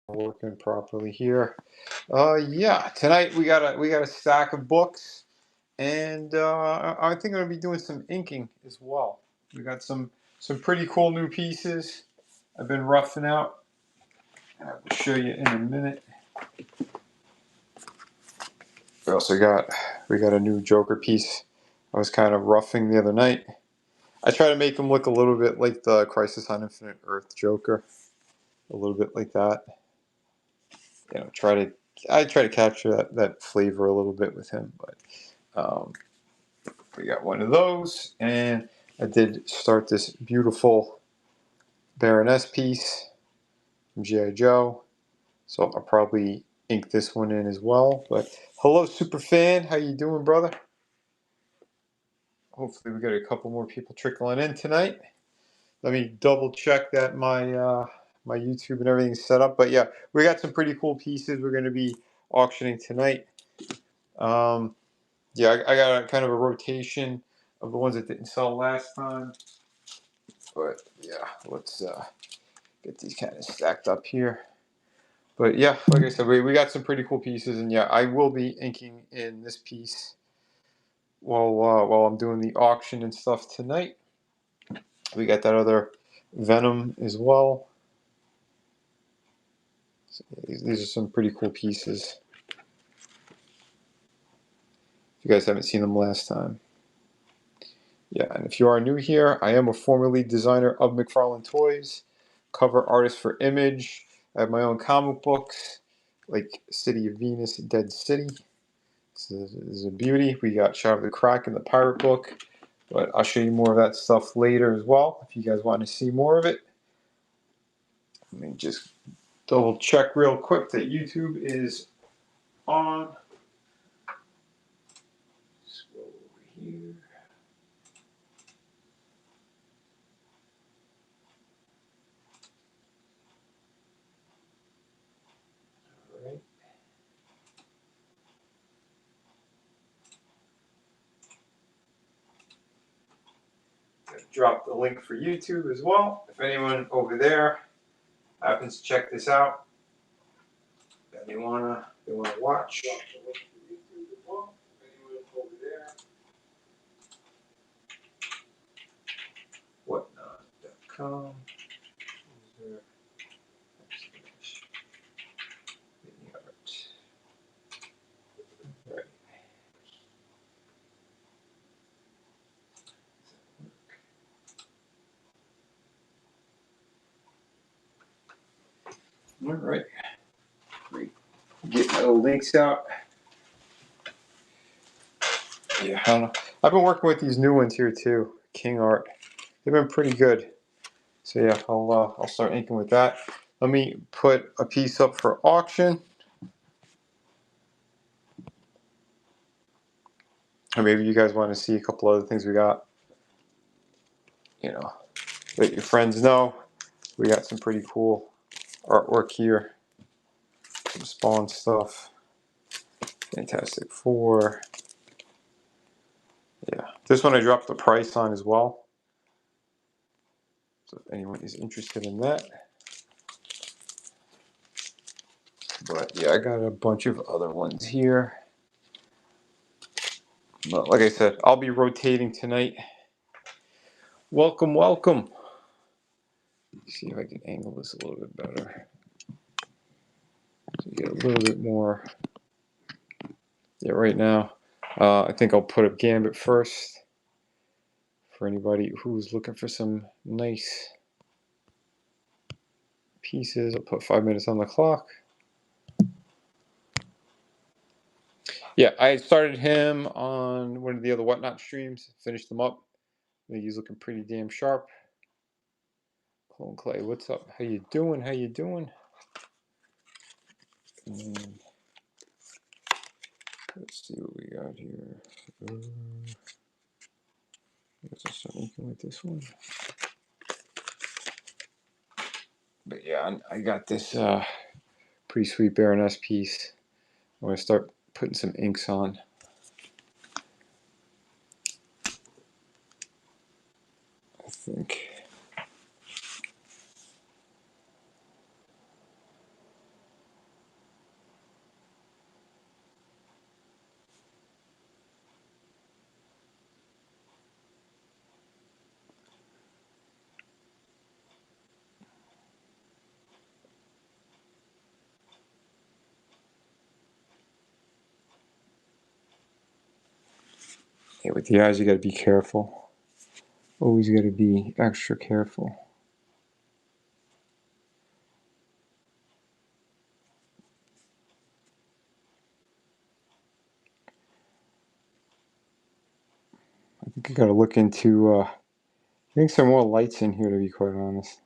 Working properly here. Yeah, tonight we got a stack of books, and I think I'm gonna be doing some inking as well. We got some pretty cool new pieces. I've been roughing out. I will show you in a minute. We got a new Joker piece. I was kind of roughing the other night. I try to make him look a little bit like the Crisis on Infinite Earth Joker, a little bit like that. I try to capture that flavor a little bit with him, but we got one of those, and I did start this beautiful Baroness piece from G.I. Joe, so I'll probably ink this one in as well. But hello, Superfan, how you doing, brother? Hopefully we got a couple more people trickling in tonight. Let me double check that my YouTube and everything's set up. But yeah, we got some pretty cool pieces we're going to be auctioning tonight. Yeah, I got a kind of a rotation of the ones that didn't sell last time. But yeah, let's get these kind of stacked up here. But yeah, like I said, we got some pretty cool pieces, and yeah, I will be inking in this piece while I'm doing the auction and stuff tonight. We got that other Venom as well. So these are some pretty cool pieces. If you guys haven't seen them last time. Yeah, and if you are new here, I am a former lead designer of McFarlane Toys, cover artist for Image. I have my own comic books, like City of Venus, Dead City. This is a beauty. We got Shadow of the Crack in the pirate book, but I'll show you more of that stuff later as well, if you guys want to see more of it. Let me just double check real quick that YouTube is on. Let's go over here. All right. Drop the link for YouTube as well. If anyone over there happens to check this out, and they wanna watch. Drop the link for YouTube as well. If anyone over there, whatnot.com. Right. All right. Great. Get my little links out. Yeah, I don't know. I've been working with these new ones here too, King Art. They've been pretty good. So yeah, I'll start inking with that. Let me put a piece up for auction. Or maybe you guys want to see a couple other things we got. You know, let your friends know. We got some pretty cool artwork here. Some Spawn stuff. Fantastic Four. Yeah, this one I dropped the price on as well. So if anyone is interested in that. But yeah, I got a bunch of other ones here. But like I said, I'll be rotating tonight. Welcome, welcome. Let's see if I can angle this a little bit better. So you get a little bit more. Yeah, right now, I think I'll put up Gambit first. For anybody who's looking for some nice pieces, I'll put 5 minutes on the clock. Yeah, I started him on one of the other Whatnot streams, finished them up. I think he's looking pretty damn sharp. Clone Clay, what's up? How you doing? How you doing? And let's see what we got here. Let's start making with this one. But yeah, I got this pretty sweet Baroness piece. I'm going to start putting some inks on. I think. with the eyes, you got to be careful. Always got to be extra careful. I think I got to look into getting some more lights in here, to be quite honest.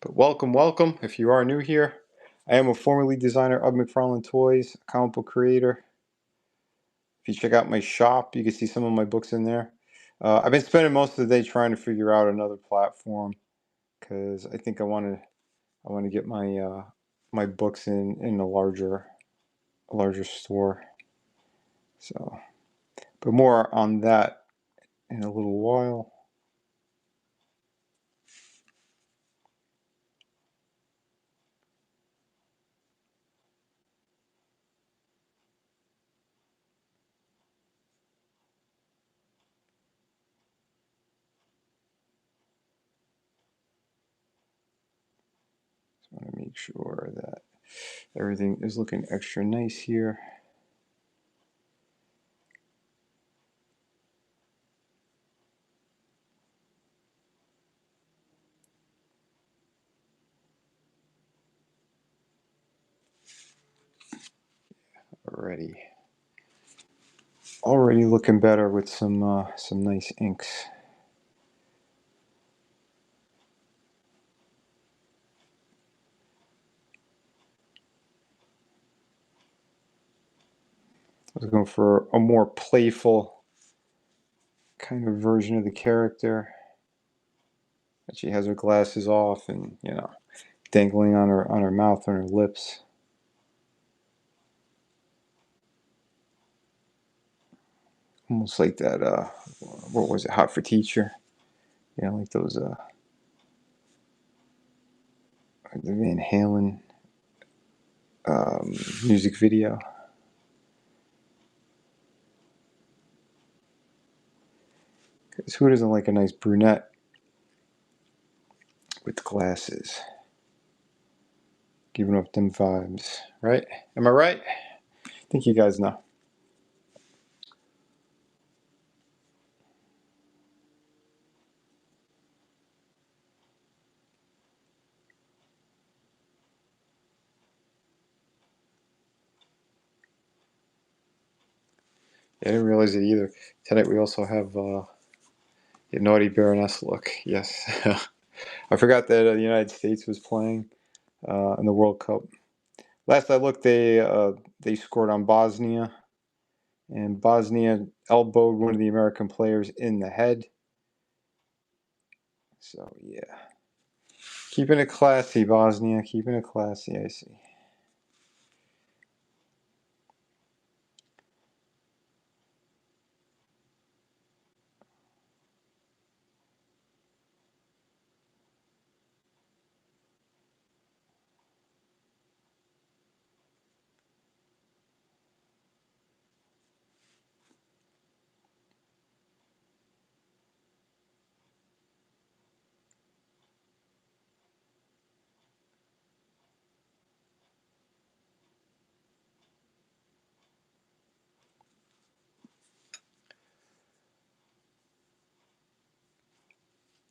But welcome, welcome. If you are new here, I am a formerly designer of McFarlane Toys, a comic book creator. If you check out my shop, you can see some of my books in there. I've been spending most of the day trying to figure out another platform because I think I want to get my books in a larger store. So, but more on that in a little while. I want to make sure that everything is looking extra nice here. Already looking better with some nice inks. I was going for a more playful kind of version of the character. That she has her glasses off and, dangling on her mouth, on her lips. Almost like that, what was it, Hot for Teacher? Like those, the Van Halen music video. Because who doesn't like a nice brunette with glasses? Giving up them vibes, right? Am I right? I think you guys know. I didn't realize it either. Tonight we also have the Naughty Baroness look. Yes. I forgot that the United States was playing in the World Cup. Last I looked, they scored on Bosnia, and Bosnia elbowed one of the American players in the head. So yeah, keeping it classy, Bosnia. Keeping it classy. I see.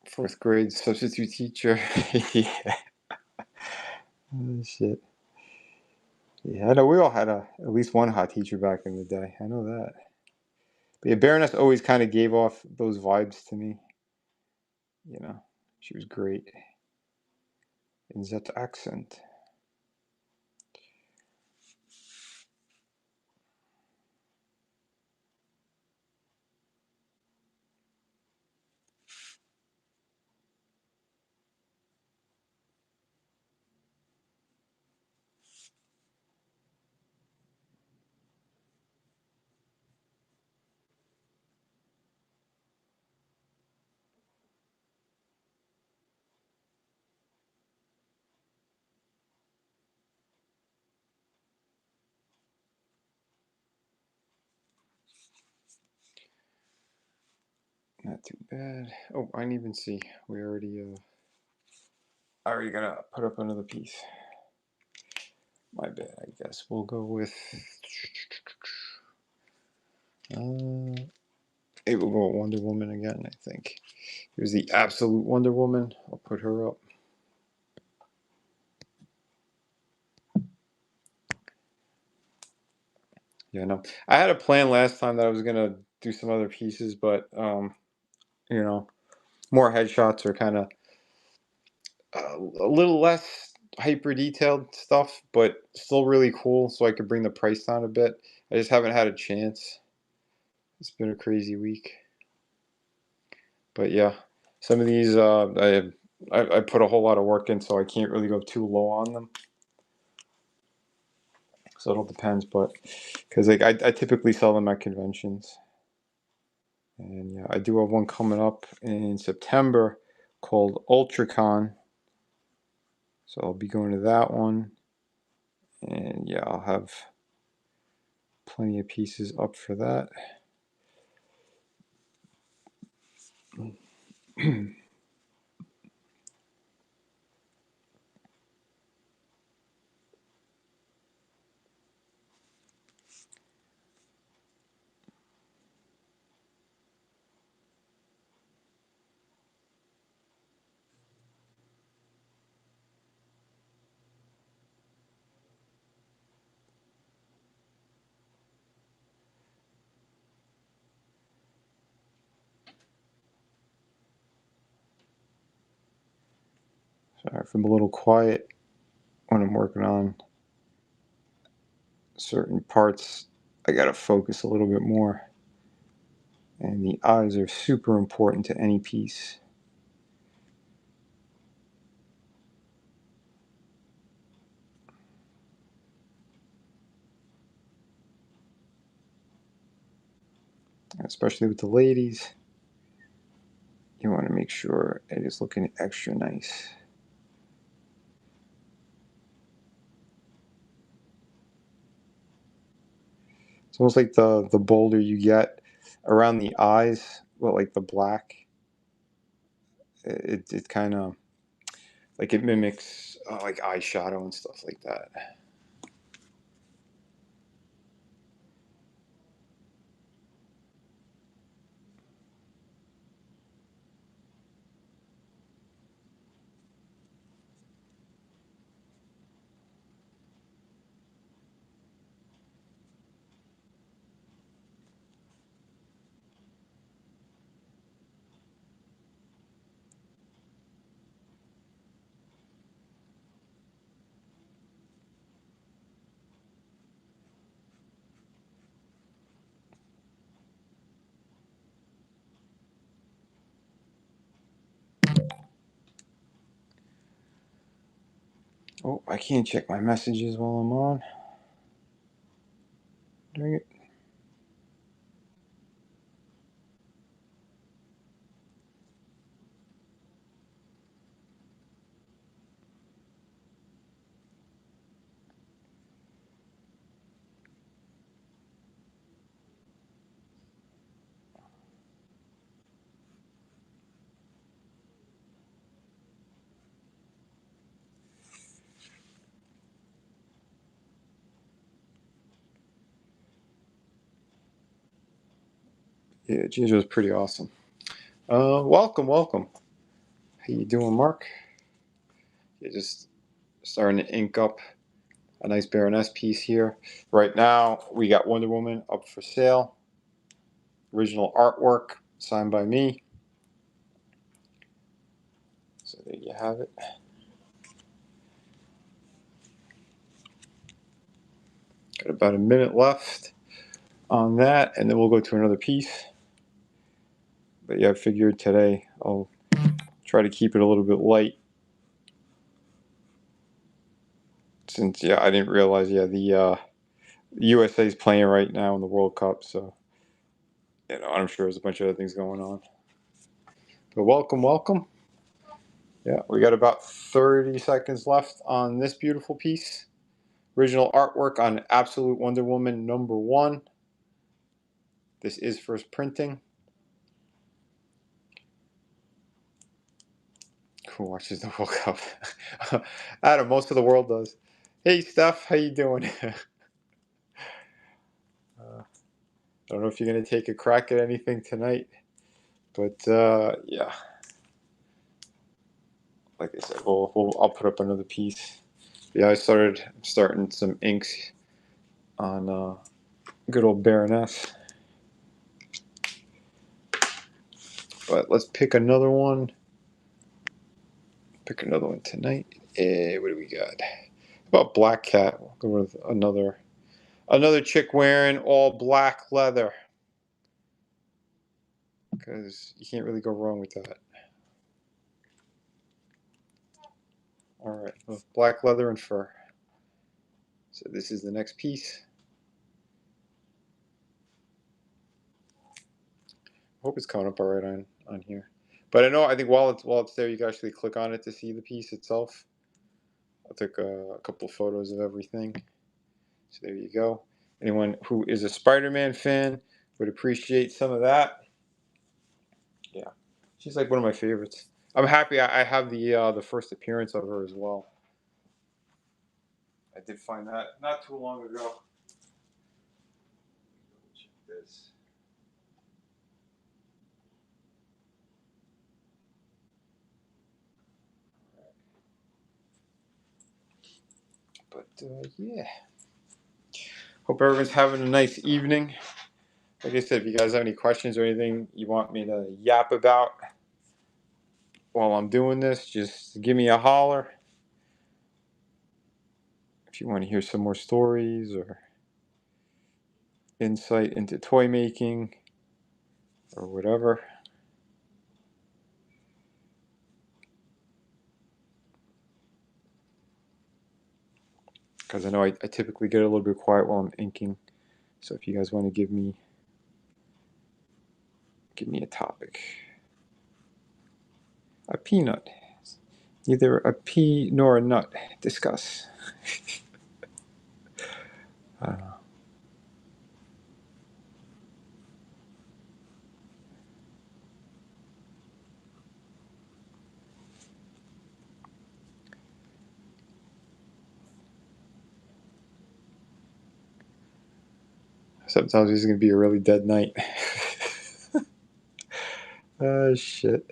Fourth grade substitute teacher. Yeah. Oh, shit. Yeah, I know we all had at least one hot teacher back in the day. I know that. But yeah, Baroness always kind of gave off those vibes to me. She was great in that accent. Not too bad. Oh, I didn't even see. We already I already gotta put up another piece. My bad. I guess we'll go with. Hey, we'll go with Wonder Woman again. I think here's the absolute Wonder Woman. I'll put her up. Yeah, no. I had a plan last time that I was gonna do some other pieces, but you know, more headshots are kind of a little less hyper detailed stuff, but still really cool. So I could bring the price down a bit. I just haven't had a chance. It's been a crazy week, but yeah, some of these I put a whole lot of work in, so I can't really go too low on them. So it all depends, but because like I typically sell them at conventions, and yeah, I do have one coming up in September called UltraCon. So I'll be going to that one, and yeah, I'll have plenty of pieces up for that. Sorry if I'm a little quiet when I'm working on certain parts. I gotta focus a little bit more, and the eyes are super important to any piece. Especially with the ladies, you want to make sure it is looking extra nice. It's almost like the bolder you get around the eyes, well, like the black, it kind of like it mimics like eyeshadow and stuff like that. Oh, I can't check my messages while I'm on. Dang it. Yeah, Ginger was pretty awesome. Welcome, welcome. How you doing, Mark? You're just starting to ink up a nice Baroness piece here. Right now, we got Wonder Woman up for sale. Original artwork signed by me. So there you have it. Got about a minute left on that, and then we'll go to another piece. But yeah, I figured today I'll try to keep it a little bit light, since yeah, I didn't realize the USA is playing right now in the World Cup, so you know I'm sure there's a bunch of other things going on. But welcome, welcome. Yeah, we got about 30 seconds left on this beautiful piece. Original artwork on Absolute Wonder Woman #1. This is first printing. Who watches the World Cup? Adam, most of the world does. Hey, Steph, how you doing? I don't know if you're gonna take a crack at anything tonight, but yeah, like I said, I'll put up another piece. Yeah, I'm starting some inks on good old Baroness. But let's pick another one. Pick another one tonight. What do we got? How about Black Cat? We'll go with another chick wearing all black leather, because you can't really go wrong with that. All right, well, black leather and fur. So this is the next piece. Hope it's coming up all right on here. But I think while it's there, you can actually click on it to see the piece itself. I took a couple of photos of everything. So there you go. Anyone who is a Spider-Man fan would appreciate some of that. Yeah, she's like one of my favorites. I'm happy I have the first appearance of her as well. I did find that not too long ago. Check this. But yeah, hope everyone's having a nice evening. Like I said, if you guys have any questions or anything you want me to yap about while I'm doing this, just give me a holler. If you want to hear some more stories or insight into toy making or whatever. Because I know I typically get a little bit quiet while I'm inking. So if you guys want to give me a topic. A peanut. Neither a pea nor a nut. Discuss. I don't know. Sometimes it's going to be a really dead night. Shit.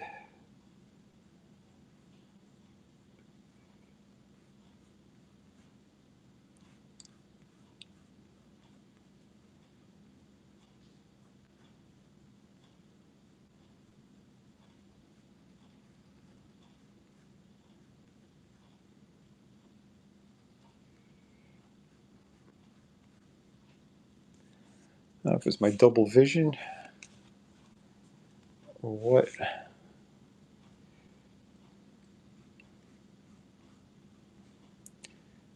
I don't know if it's my double vision or what. I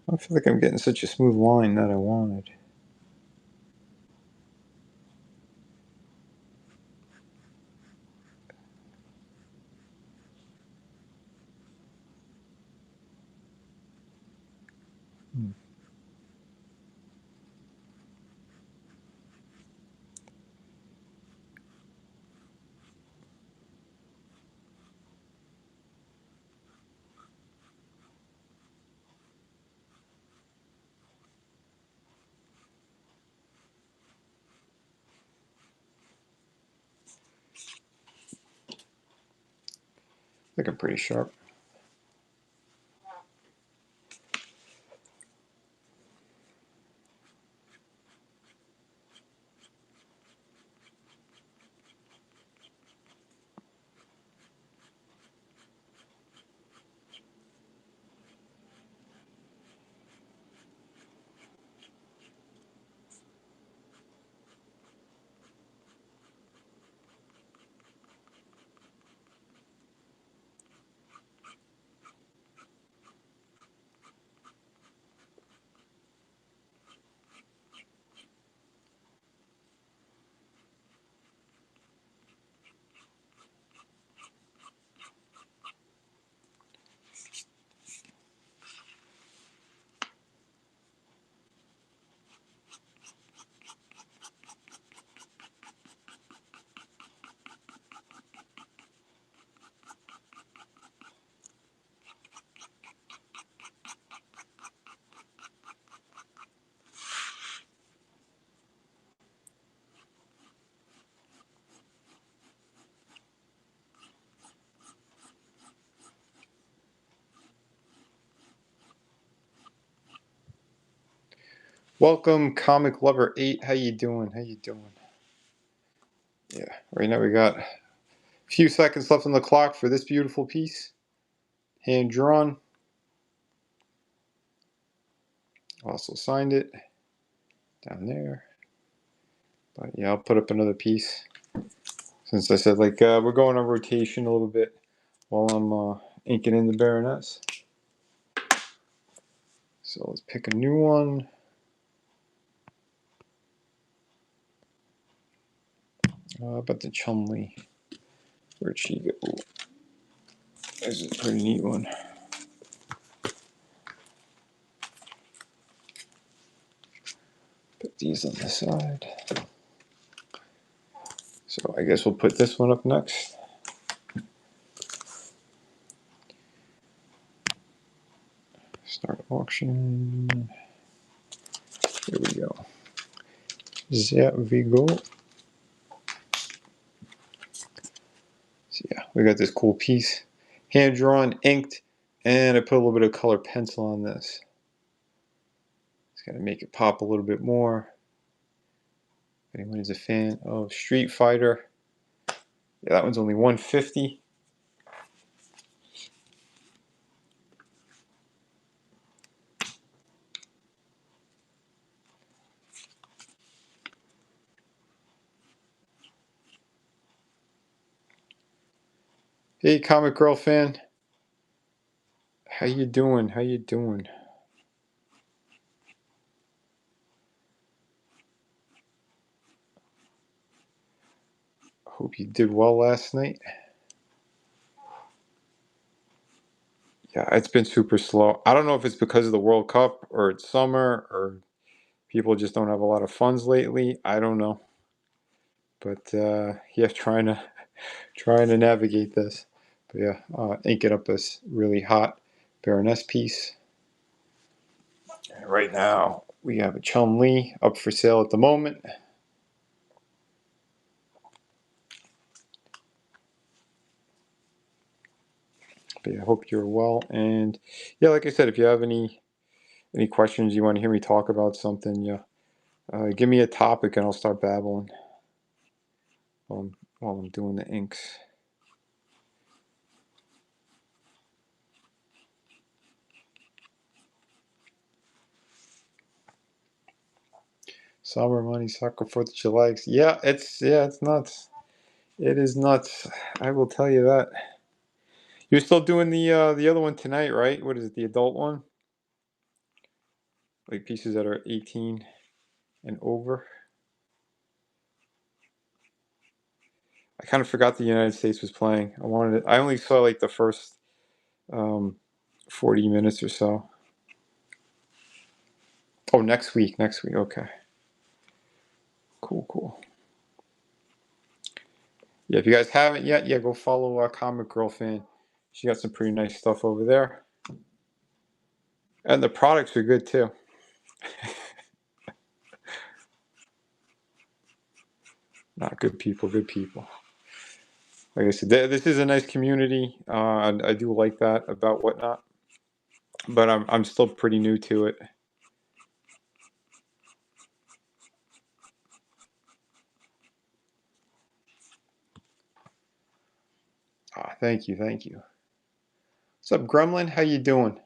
don't feel like I'm getting such a smooth line that I wanted. I think I'm pretty sharp. Welcome, Comic Lover 8. How you doing? How you doing? Yeah, right now we got a few seconds left on the clock for this beautiful piece. Hand drawn. Also signed it down there. But yeah, I'll put up another piece. Since I said we're going on rotation a little bit while I'm inking in the Baroness. So let's pick a new one. About the Chun-Li. Where'd she go? Ooh, this is a pretty neat one. Put these on the side. So I guess we'll put this one up next. Start auction. Here we go. There we go. So yeah, we got this cool piece. Hand drawn, inked, and I put a little bit of color pencil on this. It's gonna make it pop a little bit more. If anyone is a fan of Street Fighter, yeah, that one's only $150. Hey, Comic Girl fan, how you doing? How you doing? Hope you did well last night. Yeah, it's been super slow. I don't know if it's because of the World Cup or it's summer or people just don't have a lot of funds lately. I don't know, but yeah, trying to navigate this. But yeah, inking up this really hot Baroness piece. And right now we have a Chun-Li up for sale at the moment. But yeah, I hope you're well. And yeah, like I said, if you have any questions, you want to hear me talk about something, yeah, give me a topic and I'll start babbling while I'm doing the inks. Summer money, soccer, 4th of July. Yeah, it's nuts. It is nuts. I will tell you that. You're still doing the other one tonight, right? What is it, the adult one? Like pieces that are 18 and over. I kind of forgot the United States was playing. I only saw like the first 40 minutes or so. Oh, next week. Next week. Okay. Cool. Yeah, if you guys haven't yet, yeah, go follow Comic Girl Fan. She got some pretty nice stuff over there. And the products are good too. Not good people, good people. Like I said, this is a nice community. I do like that about Whatnot, but I'm still pretty new to it. Thank you. What's up, Gremlin? How you doing?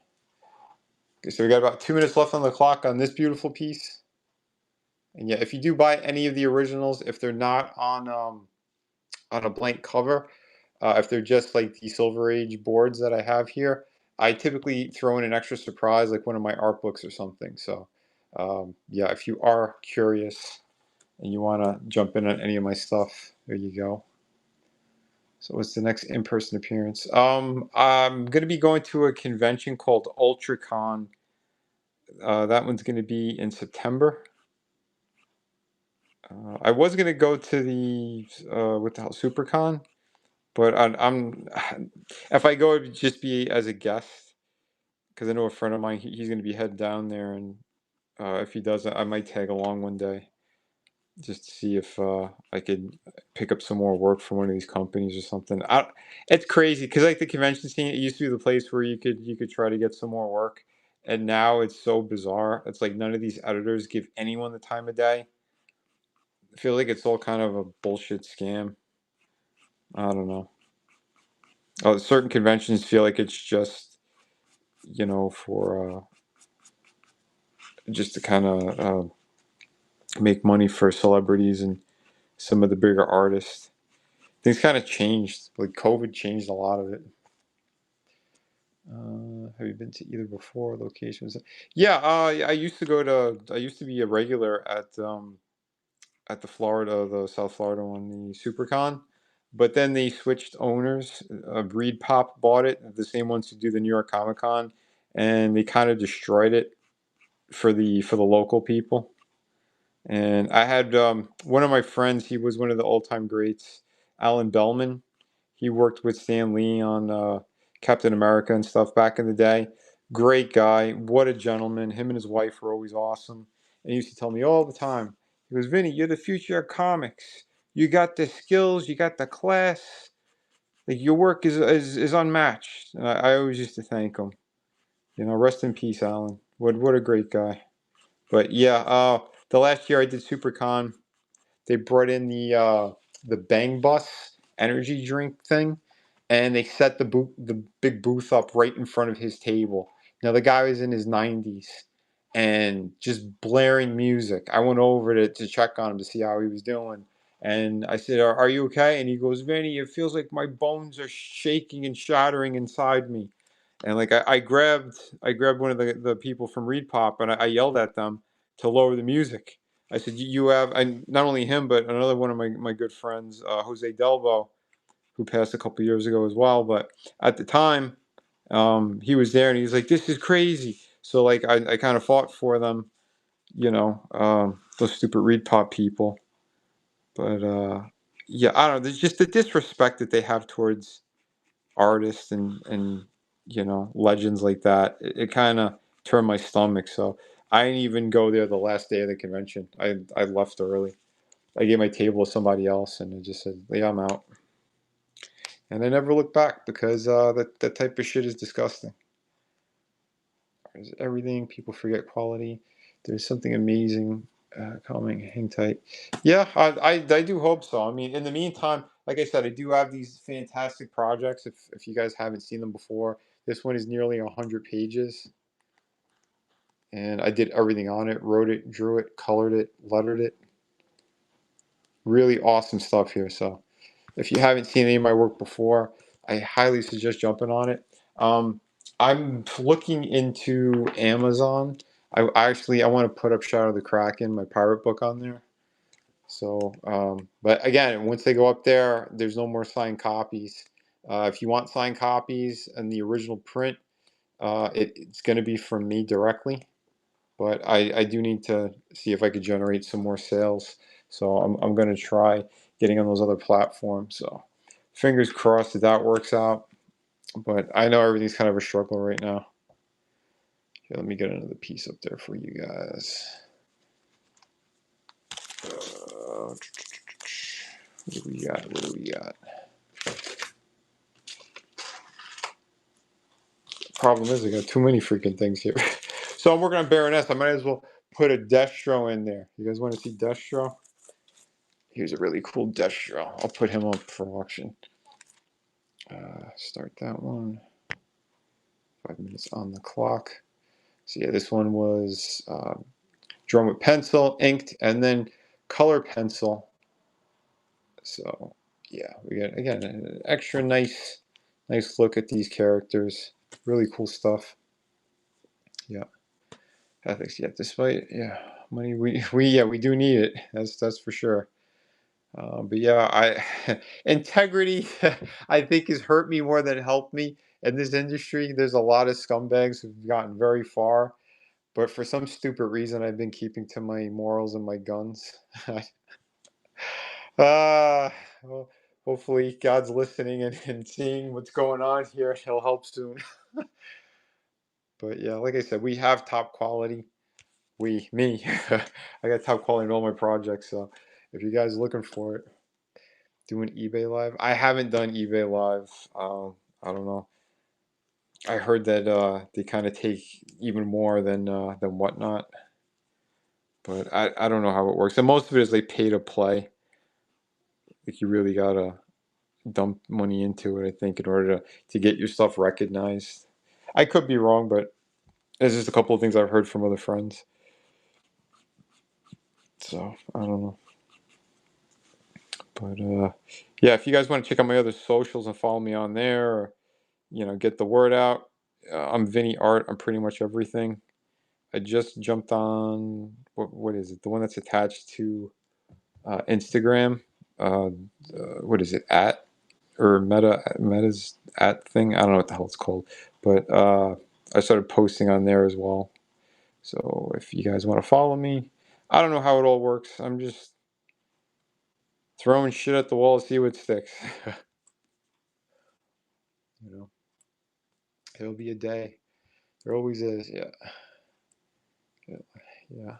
Okay, so we got about 2 minutes left on the clock on this beautiful piece. And yeah, if you do buy any of the originals, if they're not on a blank cover, if they're just like the Silver Age boards that I have here, I typically throw in an extra surprise, like one of my art books or something. So yeah, if you are curious and you want to jump in on any of my stuff, there you go. So what's the next in-person appearance? I'm going to be going to a convention called UltraCon. That one's going to be in September. I was going to go to the what the hell, SuperCon, but I'm if I go, it'd just be as a guest because I know a friend of mine. He's going to be heading down there, and if he doesn't, I might tag along one day just to see if I could pick up some more work from one of these companies or something. It's crazy because like the convention scene, it used to be the place where you could try to get some more work. And now it's so bizarre. It's like none of these editors give anyone the time of day. I feel like it's all kind of a bullshit scam. I don't know. Certain conventions feel like it's just, for just to kind of make money for celebrities and some of the bigger artists. Things kind of changed. Like COVID changed a lot of it. Have you been to either before locations? Yeah, I used to go to. I used to be a regular at the South Florida one, the SuperCon. But then they switched owners. Breed Pop bought it, the same ones who do the New York Comic Con, and they kind of destroyed it for the local people. And I had one of my friends. He was one of the all-time greats, Alan Bellman. He worked with Stan Lee on Captain America and stuff back in the day. Great guy. What a gentleman. Him and his wife were always awesome. And he used to tell me all the time. He goes, Vinny, you're the future of comics. You got the skills. You got the class. Like your work is unmatched. And I always used to thank him. Rest in peace, Alan. What a great guy. But yeah, the last year I did SuperCon, they brought in the Bang Bus energy drink thing, and they set the big booth up right in front of his table. Now the guy was in his 90s and just blaring music. I went over to check on him to see how he was doing. And I said, are you okay? And he goes, Vinny, it feels like my bones are shaking and shattering inside me. And like I grabbed one of the people from Reed Pop and I yelled at them to lower the music. I said, you have, and not only him, but another one of my good friends, Jose Delbo, who passed a couple years ago as well. But at the time, he was there and he was like, this is crazy. So like I kind of fought for them, those stupid Reed Pop people. But yeah, I don't know. There's just the disrespect that they have towards artists and legends like that. It kind of turned my stomach. So I didn't even go there the last day of the convention. I left early. I gave my table to somebody else, and I just said, "Yeah, I'm out." And I never looked back because that type of shit is disgusting. There's everything. People forget quality. There's something amazing coming. Hang tight. Yeah, I do hope so. I mean, in the meantime, like I said, I do have these fantastic projects. If you guys haven't seen them before, this one is nearly 100 pages, and I did everything on it. Wrote it, drew it, colored it, lettered it. Really awesome stuff here. So if you haven't seen any of my work before, I highly suggest jumping on it. Um, I'm looking into Amazon. I want to put up Shadow the Kraken, my pirate book, on there. So, but again, once they go up there, there's no more signed copies. If you want signed copies and the original print, it's going to be from me directly. But I do need to see if I could generate some more sales. So I'm going to try getting on those other platforms. So fingers crossed that works out. But I know everything's kind of a struggle right now. Here, let me get another piece up there for you guys. What do we got? What do we got? Problem is, I got too many freaking things here. So I'm working on Baroness. I might as well put a Destro in there. You guys want to see Destro? Here's a really cool Destro. I'll put him up for auction. Start that one. 5 minutes on the clock. So yeah, this one was drawn with pencil, inked, and then color pencil. So yeah, we got again an extra nice look at these characters. Really cool stuff. Yeah, ethics. Yeah, despite money, we do need it. That's for sure. But yeah, integrity I think has hurt me more than helped me in this industry. There's a lot of scumbags who've gotten very far, but for some stupid reason, I've been keeping to my morals and my guns. Well, hopefully God's listening and seeing what's going on here. He'll help soon. But yeah, like I said, we have top quality. Me, I got top quality in all my projects. So if you guys are looking for it, doing eBay Live. I haven't done eBay Live. I don't know. I heard that they kind of take even more than Whatnot, but I don't know how it works. And most of it is like pay to play. Like you really gotta dump money into it, I think, in order to get your stuff recognized. I could be wrong, but there's just a couple of things I've heard from other friends. So I don't know. But yeah, if you guys want to check out my other socials and follow me on there, or get the word out, I'm Vinny Art. I'm pretty much everything. I just jumped on what is it? The one that's attached to Instagram. Uh, what is it? At or Meta's at thing. I don't know what the hell it's called, but I started posting on there as well. So if you guys want to follow me, I don't know how it all works. I'm just throwing shit at the wall to see what sticks. you know, it'll be a day. There always is. Yeah, yeah, yeah.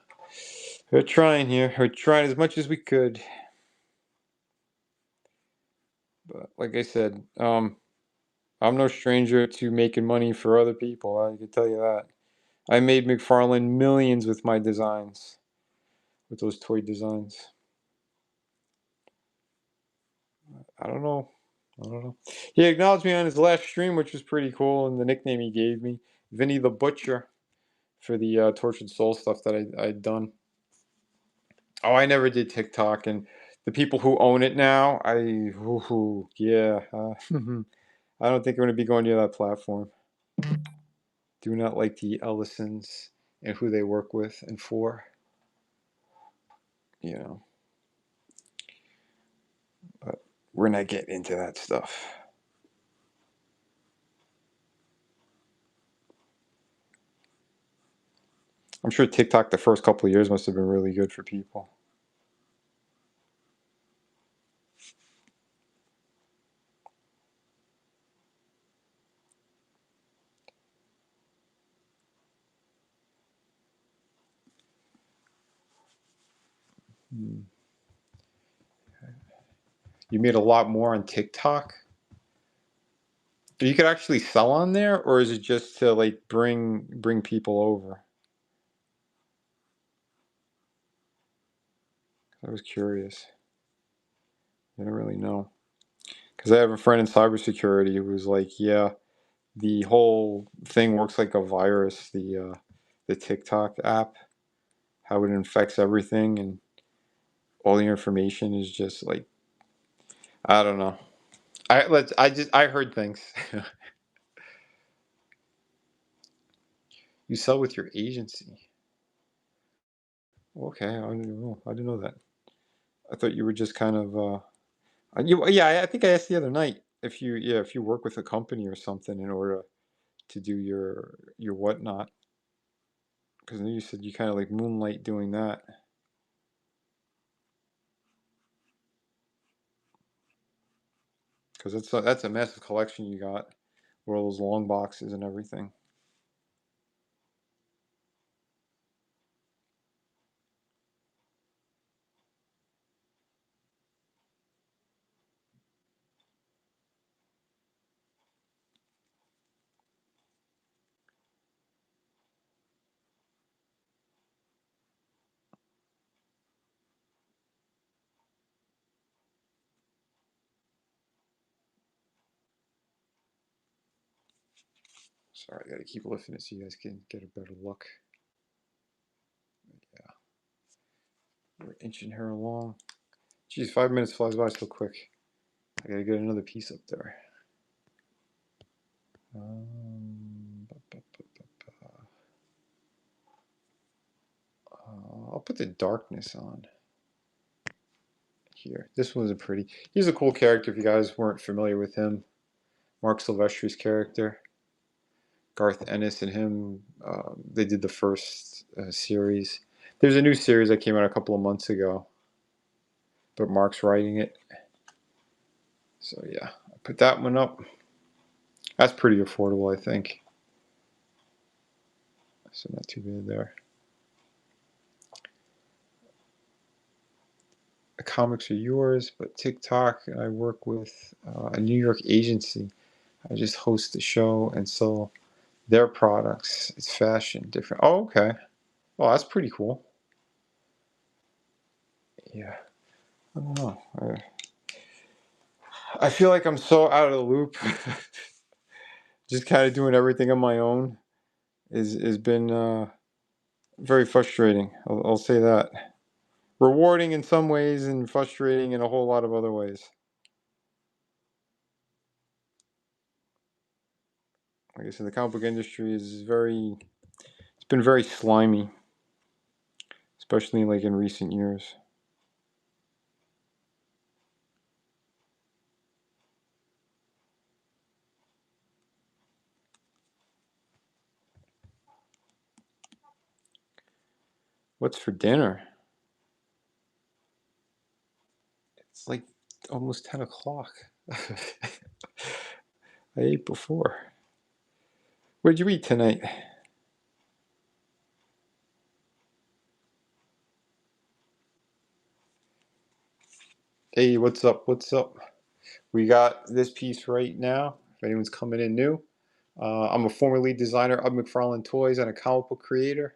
We're trying here. We're trying as much as we could. But like I said, I'm no stranger to making money for other people. I can tell you that. I made McFarlane millions with my designs, with those toy designs. I don't know. I don't know. He acknowledged me on his last stream, which was pretty cool, and the nickname he gave me, Vinny the Butcher, for the Tortured Soul stuff that I'd done. Oh, I never did TikTok, and the people who own it now, yeah, I don't think I'm going to be going near that platform. Do not like the Ellisons and who they work with and for. You know, but we're not getting into that stuff. I'm sure TikTok the first couple of years must have been really good for people. Hmm. You made a lot more on TikTok. You could actually sell on there, or is it just to like bring people over? I was curious. I don't really know because I have a friend in cybersecurity who was like, "Yeah, the whole thing works like a virus. The TikTok app, how it infects everything, and all the information is just like I don't know. I heard things. You sell with your agency. Okay, I didn't know that. I thought you were just kind of yeah. I think I asked the other night if you work with a company or something in order to do your whatnot, because you said you kind of like moonlight doing that. Because that's a massive collection you got, with all those long boxes and everything. Sorry, I got to keep lifting it so you guys can get a better look. Yeah, we're inching her along. Geez, 5 minutes flies by so quick. I got to get another piece up there. Ba, ba, ba, ba, ba. I'll put the darkness on here. This one's a pretty. He's a cool character. If you guys weren't familiar with him, Mark Silvestri's character, Garth Ennis and him. They did the first series. There's a new series that came out a couple of months ago, but Mark's writing it. So yeah, I put that one up. That's pretty affordable, I think. So not too bad there. The comics are yours, but TikTok, I work with a New York agency. I just host the show and sell their products. It's fashion, different. Oh, okay. Oh, that's pretty cool. Yeah. I don't know. I feel like I'm so out of the loop. Just kind of doing everything on my own is been very frustrating. I'll say that. Rewarding in some ways and frustrating in a whole lot of other ways. Like I said, the comic book industry is it's been very slimy, especially like in recent years. What's for dinner? It's like almost 10 o'clock. I ate before. What did you eat tonight? Hey, what's up? What's up? We got this piece right now. If anyone's coming in new, I'm a former lead designer of McFarlane Toys and a comic book creator.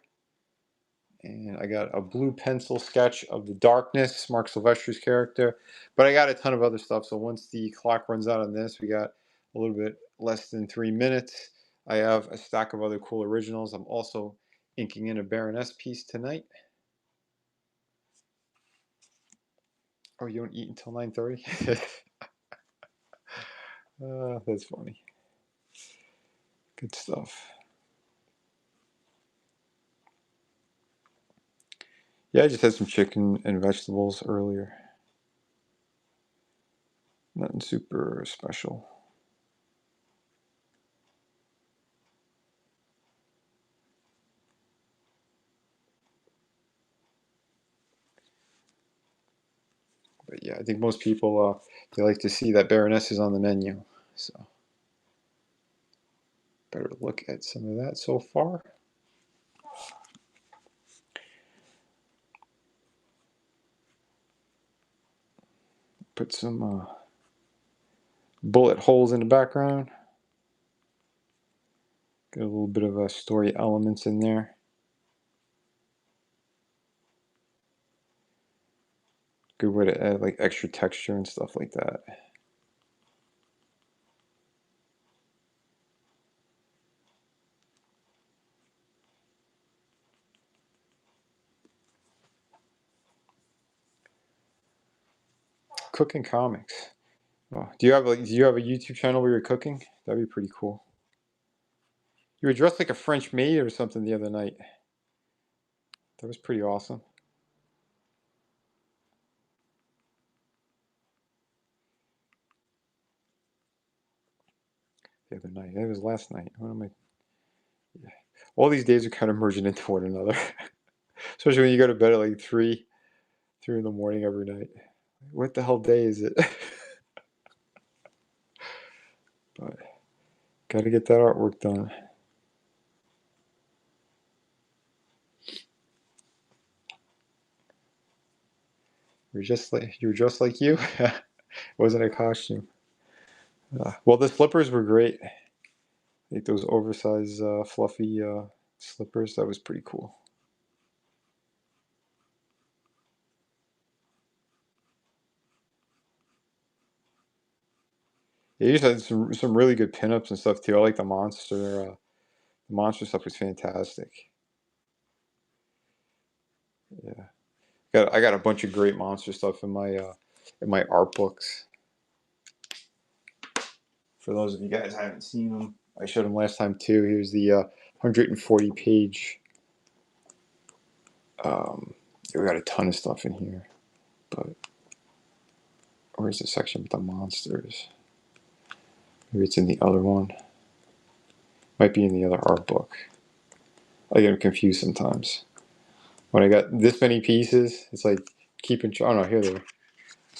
And I got a blue pencil sketch of the Darkness, Mark Silvestri's character. But I got a ton of other stuff. So once the clock runs out on this, we got a little bit less than 3 minutes. I have a stack of other cool originals. I'm also inking in a Baroness piece tonight. Oh, you don't eat until 9:30? That's funny. Good stuff. Yeah, I just had some chicken and vegetables earlier. Nothing super special. But yeah, I think most people they like to see that Baroness is on the menu. So better look at some of that so far. Put some bullet holes in the background. Got a little bit of story elements in there. Good way to add like extra texture and stuff like that. Cooking comics. Oh, do you have a YouTube channel where you're cooking? That'd be pretty cool. You were dressed like a French maid or something the other night. That was pretty awesome. The other night. That was last night. What am I? Yeah. All these days are kind of merging into one another. Especially when you go to bed at like 3 in the morning every night. What the hell day is it? But gotta get that artwork done. You were just like you. Wasn't a costume. Well, the slippers were great. Like those oversized, fluffy slippers. That was pretty cool. Yeah, you just had some really good pinups and stuff too. I like the monster. The monster stuff was fantastic. Yeah, I got a bunch of great monster stuff in my art books. For those of you guys who haven't seen them, I showed them last time too. Here's the 140 page. We got a ton of stuff in here, but where's the section with the monsters? Maybe it's in the other one. Might be in the other art book. I get confused sometimes. When I got this many pieces, it's like keeping. Oh no, here they are.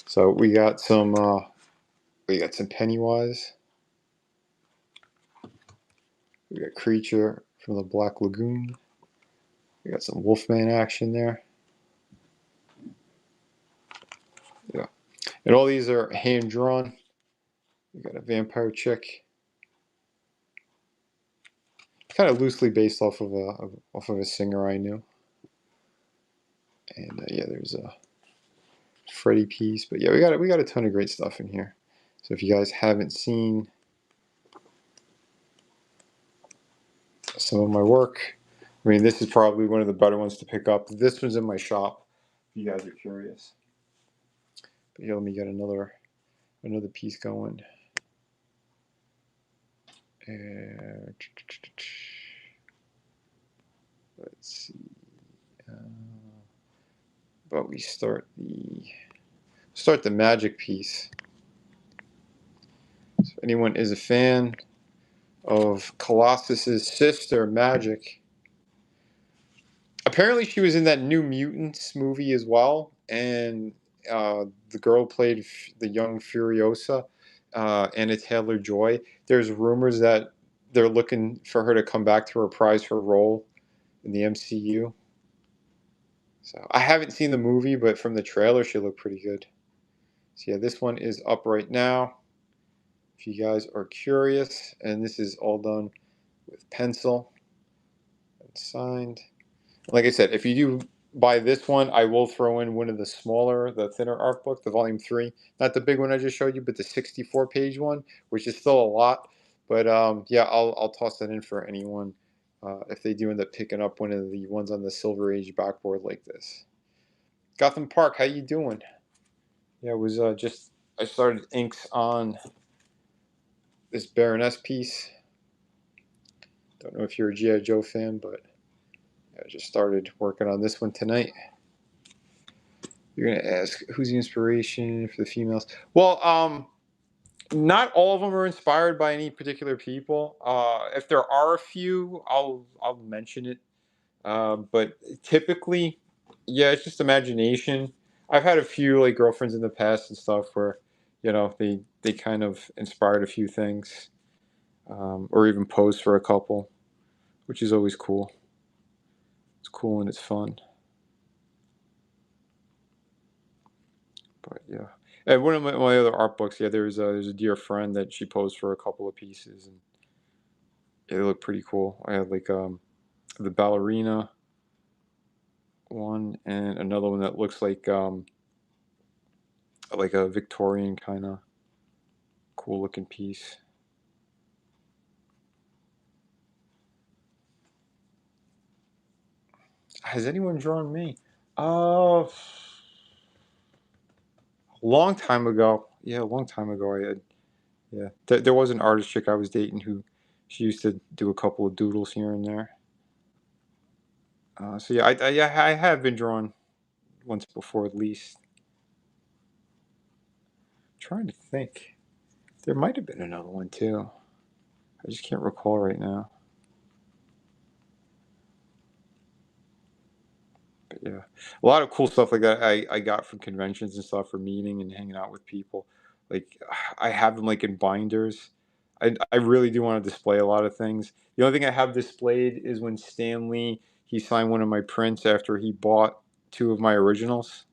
So we got some. We got some Pennywise. We got Creature from the Black Lagoon. We got some Wolfman action there. Yeah, and all these are hand drawn. We got a vampire chick. kind of loosely based off of a singer I knew. And yeah, there's a Freddy piece, but yeah, we got a ton of great stuff in here. So if you guys haven't seen some of my work, I mean, this is probably one of the better ones to pick up. This one's in my shop, if you guys are curious. But yeah, let me get another piece going. And let's see. But we start the magic piece. So if anyone is a fan of Colossus's sister, Magic, apparently she was in that New Mutants movie as well, and the girl played the young Furiosa, Anna Taylor-Joy. There's rumors that they're looking for her to come back to reprise her role in the MCU. So I haven't seen the movie, but from the trailer, she looked pretty good. So yeah, this one is up right now. If you guys are curious, and this is all done with pencil and signed. Like I said, if you do buy this one, I will throw in one of the smaller, the thinner art book, the volume 3. Not the big one I just showed you, but the 64-page one, which is still a lot. But yeah, I'll toss that in for anyone if they do end up picking up one of the ones on the Silver Age backboard like this. Gotham Park, how you doing? Yeah, it was I started inks on this Baroness piece. Don't know if you're a G.I. Joe fan, but I just started working on this one tonight. You're gonna ask who's the inspiration for the females? Well, not all of them are inspired by any particular people. If there are a few, I'll mention it. But typically, yeah, it's just imagination. I've had a few like girlfriends in the past and stuff where, they kind of inspired a few things, or even posed for a couple, which is always cool. It's cool and it's fun. But yeah, and one of my other art books, yeah, there's a dear friend that she posed for a couple of pieces, and yeah, they look pretty cool. I had like the ballerina one and another one that looks like a Victorian kind of cool looking piece. Has anyone drawn me? A long time ago. Yeah, a long time ago. I had. Yeah, there was an artist chick I was dating who she used to do a couple of doodles here and there. So yeah, I have been drawn once before at least. Trying to think. There might have been another one too. I just can't recall right now. But yeah, a lot of cool stuff like that I got from conventions and stuff for meeting and hanging out with people. Like I have them like in binders. I really do want to display a lot of things. The only thing I have displayed is when Stanley he signed one of my prints after he bought two of my originals.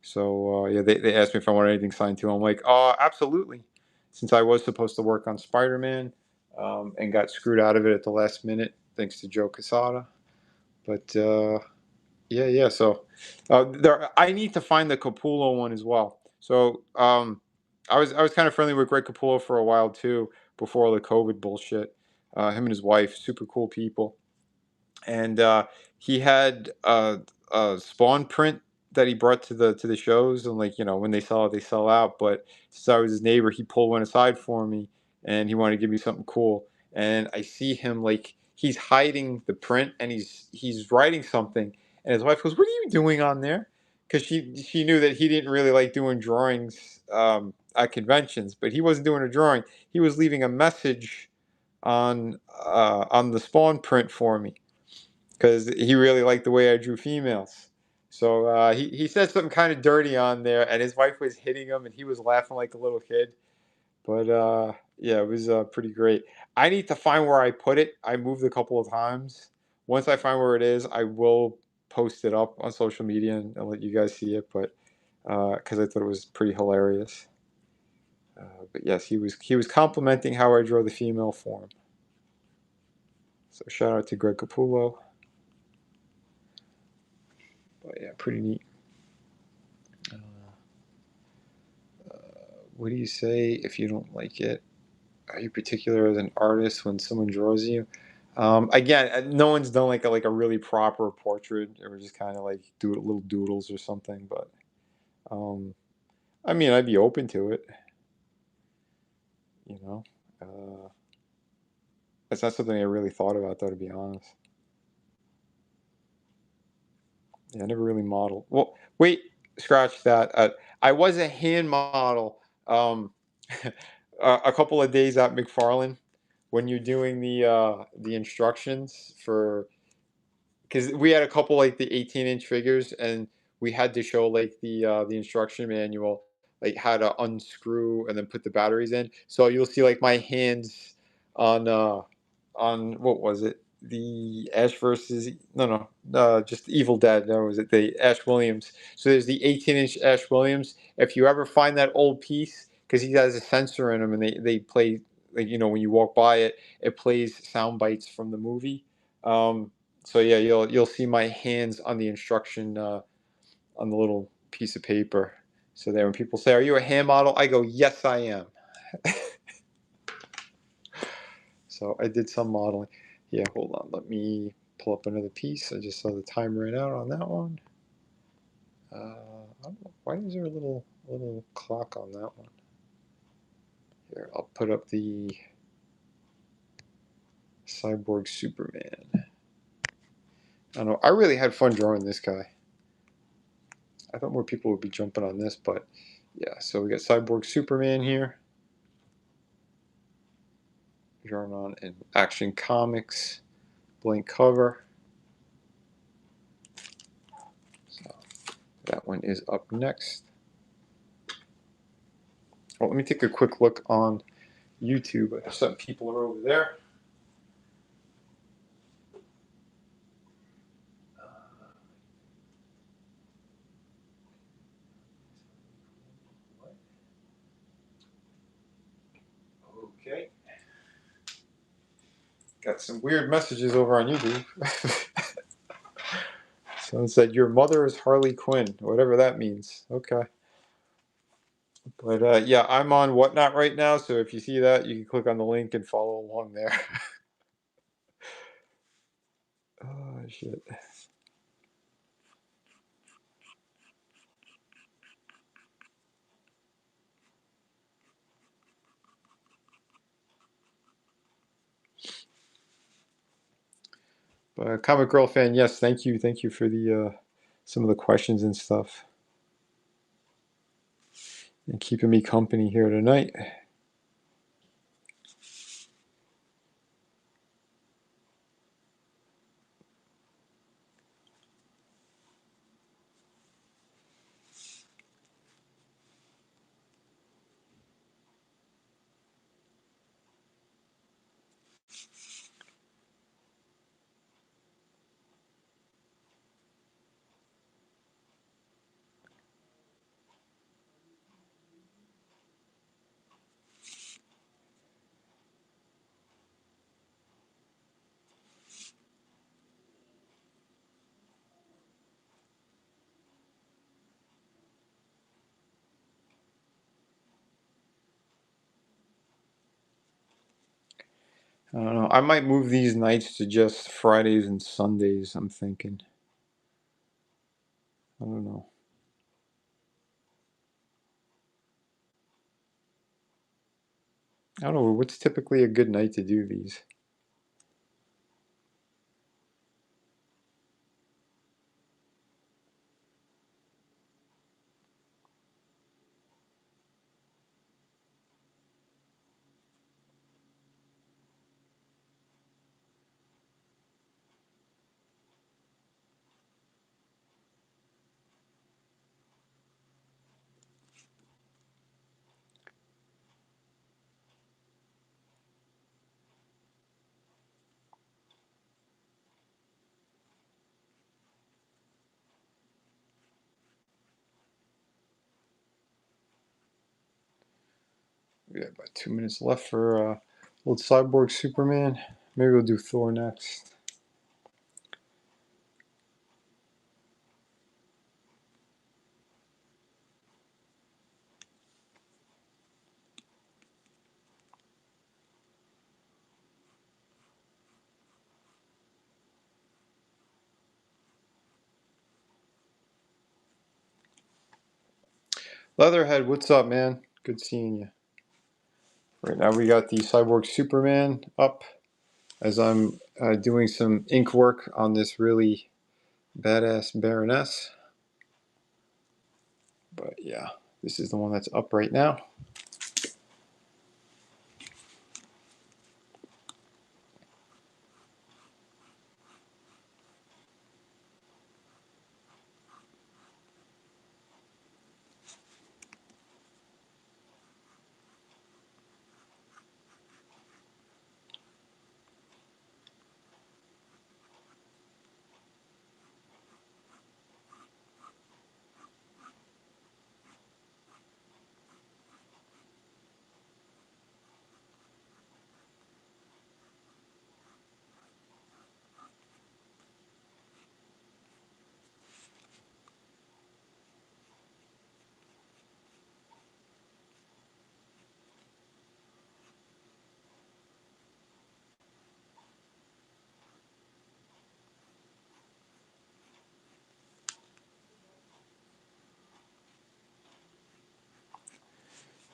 So yeah, they asked me if I wanted anything signed too. I'm like, absolutely. Since I was supposed to work on Spider-Man, and got screwed out of it at the last minute thanks to Joe Quesada. But yeah. So I need to find the Capullo one as well. So I was kind of friendly with Greg Capullo for a while too before all the COVID bullshit. Him and his wife, super cool people, and he had a Spawn print that he brought to the shows, and like when they sell out, they sell out. But since I was his neighbor, he pulled one aside for me, and he wanted to give me something cool. And I see him like he's hiding the print, and he's writing something, and his wife goes, "What are you doing on there?" Because she knew that he didn't really like doing drawings at conventions, but he wasn't doing a drawing. He was leaving a message on the Spawn print for me because he really liked the way I drew females. So he said something kind of dirty on there, and his wife was hitting him, and he was laughing like a little kid. But yeah, it was pretty great. I need to find where I put it. I moved a couple of times. Once I find where it is, I will post it up on social media and let you guys see it. But because I thought it was pretty hilarious. But yes, he was complimenting how I draw the female form. So shout out to Greg Capullo. But yeah, pretty neat. What do you say if you don't like it? Are you particular as an artist when someone draws you? Again, no one's done like a really proper portrait. It was just kind of like do little doodles or something. But um, I mean, I'd be open to it. You know, that's not something I really thought about, though, to be honest. Yeah, I never really modeled. Well, wait, scratch that. I was a hand model um, a couple of days at McFarlane when you're doing the instructions for, because we had a couple like the 18-inch figures and we had to show like the instruction manual, like how to unscrew and then put the batteries in. So you'll see like my hands on what was it, the Ash versus, no, just Evil Dead, that was it, the Ash Williams. So there's the 18-inch Ash Williams. If you ever find that old piece, because he has a sensor in them and they play, like, when you walk by it, it plays sound bites from the movie. So yeah, you'll see my hands on the instruction, on the little piece of paper. So there, when people say, "Are you a hand model?" I go, "Yes, I am." So I did some modeling. Yeah, hold on. Let me pull up another piece. I just saw the time ran out on that one. I don't know, why is there a little clock on that one? Here, I'll put up the Cyborg Superman. I don't know. I really had fun drawing this guy. I thought more people would be jumping on this, but yeah. So we got Cyborg Superman here, drawn on in Action Comics, blank cover. So that one is up next. Well, let me take a quick look on YouTube. Some people are over there. Okay. Got some weird messages over on YouTube. Someone said, "Your mother is Harley Quinn," whatever that means. Okay. But yeah, I'm on Whatnot right now, so if you see that, you can click on the link and follow along there. Oh, shit. But Comic Girl fan, yes, thank you. Thank you for the some of the questions and stuff. And keeping me company here tonight. I don't know. I might move these nights to just Fridays and Sundays, I'm thinking. I don't know. I don't know. What's typically a good night to do these? We got about 2 minutes left for old Cyborg Superman. Maybe we'll do Thor next. Leatherhead, what's up, man? Good seeing you. Right now we got the Cyborg Superman up as I'm doing some ink work on this really badass Baroness. But yeah, this is the one that's up right now.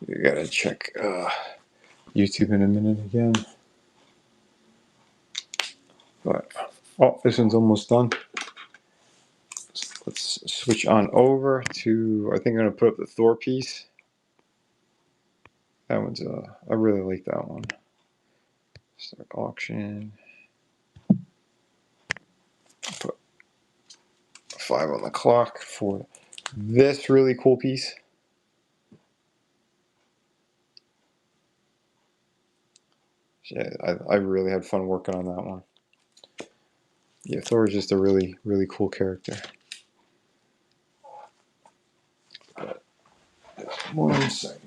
We gotta check YouTube in a minute again. But oh, this one's almost done. Let's switch on over to, I think I'm gonna put up the Thor piece. That one's I really like that one. Start auction. Put 5 on the clock for this really cool piece. Yeah, I really had fun working on that one. Yeah, Thor is just a really, really cool character. But 1 second.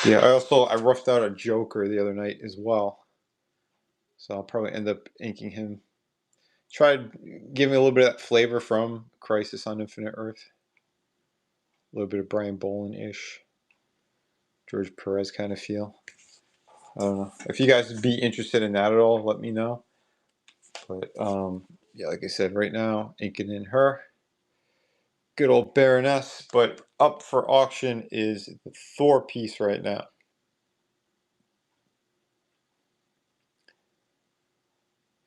Yeah, I roughed out a Joker the other night as well. So I'll probably end up inking him. Tried giving a little bit of that flavor from Crisis on Infinite Earth. A little bit of Brian Boland-ish. George Perez kind of feel. I don't know. If you guys would be interested in that at all, let me know. But yeah, like I said, right now, inking in her. Good old Baroness. But up for auction is the Thor piece right now.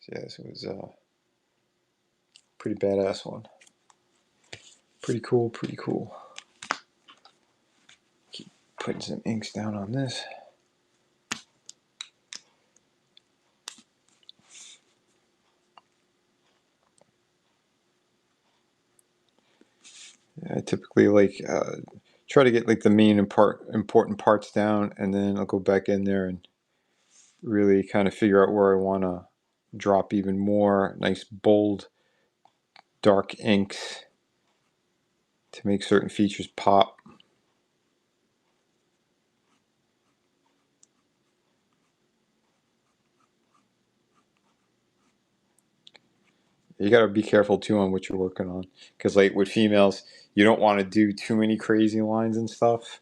So yeah, this was a pretty badass one. Pretty cool, pretty cool. Keep putting some inks down on this. Yeah, I typically like try to get like the main important parts down, and then I'll go back in there and really kind of figure out where I want to drop even more nice bold dark inks to make certain features pop. You got to be careful too on what you're working on, because like with females, you don't want to do too many crazy lines and stuff.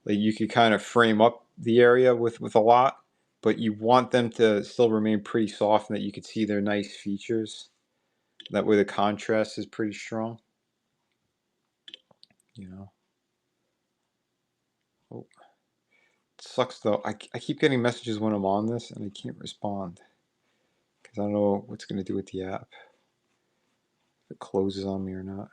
Like you could kind of frame up the area with a lot, but you want them to still remain pretty soft and that you could see their nice features. That way the contrast is pretty strong. You know. Oh, it sucks though. I keep getting messages when I'm on this and I can't respond because I don't know what's going to do with the app. If it closes on me or not.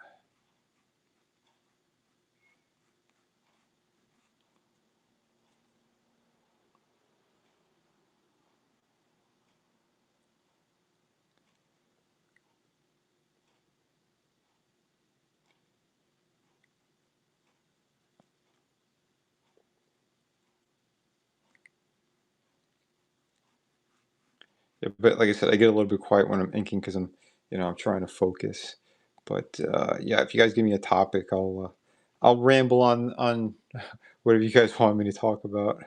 Yeah, but like I said, I get a little bit quiet when I'm inking because I'm trying to focus. But yeah, if you guys give me a topic, I'll ramble on whatever you guys want me to talk about.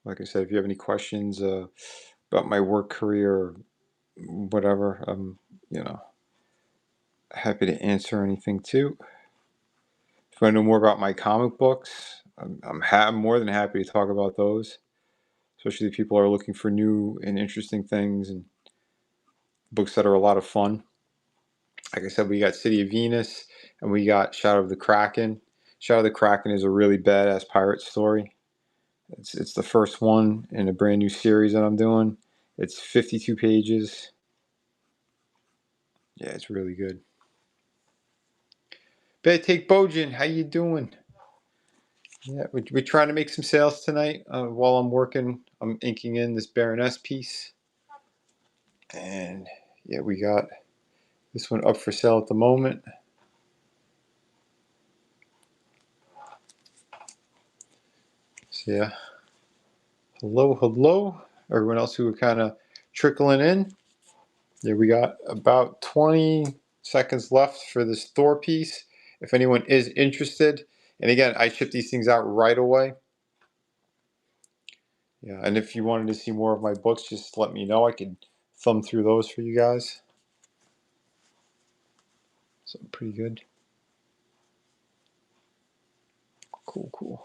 Like I said, if you have any questions about my work career or whatever, I'm you know happy to answer anything too. If you want to know more about my comic books, I'm more than happy to talk about those, especially if people are looking for new and interesting things and books that are a lot of fun. Like I said, we got City of Venus and we got Shadow of the Kraken. Shadow of the Kraken is a really badass pirate story. It's the first one in a brand new series that I'm doing. It's 52 pages. Yeah, it's really good. Better take Bojin. How you doing? Yeah, we're trying to make some sales tonight while I'm working. I'm inking in this Baroness piece. And yeah, we got this one up for sale at the moment. So yeah, hello. Everyone else who are kind of trickling in. Yeah, we got about 20 seconds left for this Thor piece. If anyone is interested, and again, I ship these things out right away. Yeah, and if you wanted to see more of my books, just let me know. I could thumb through those for you guys. So pretty good. Cool.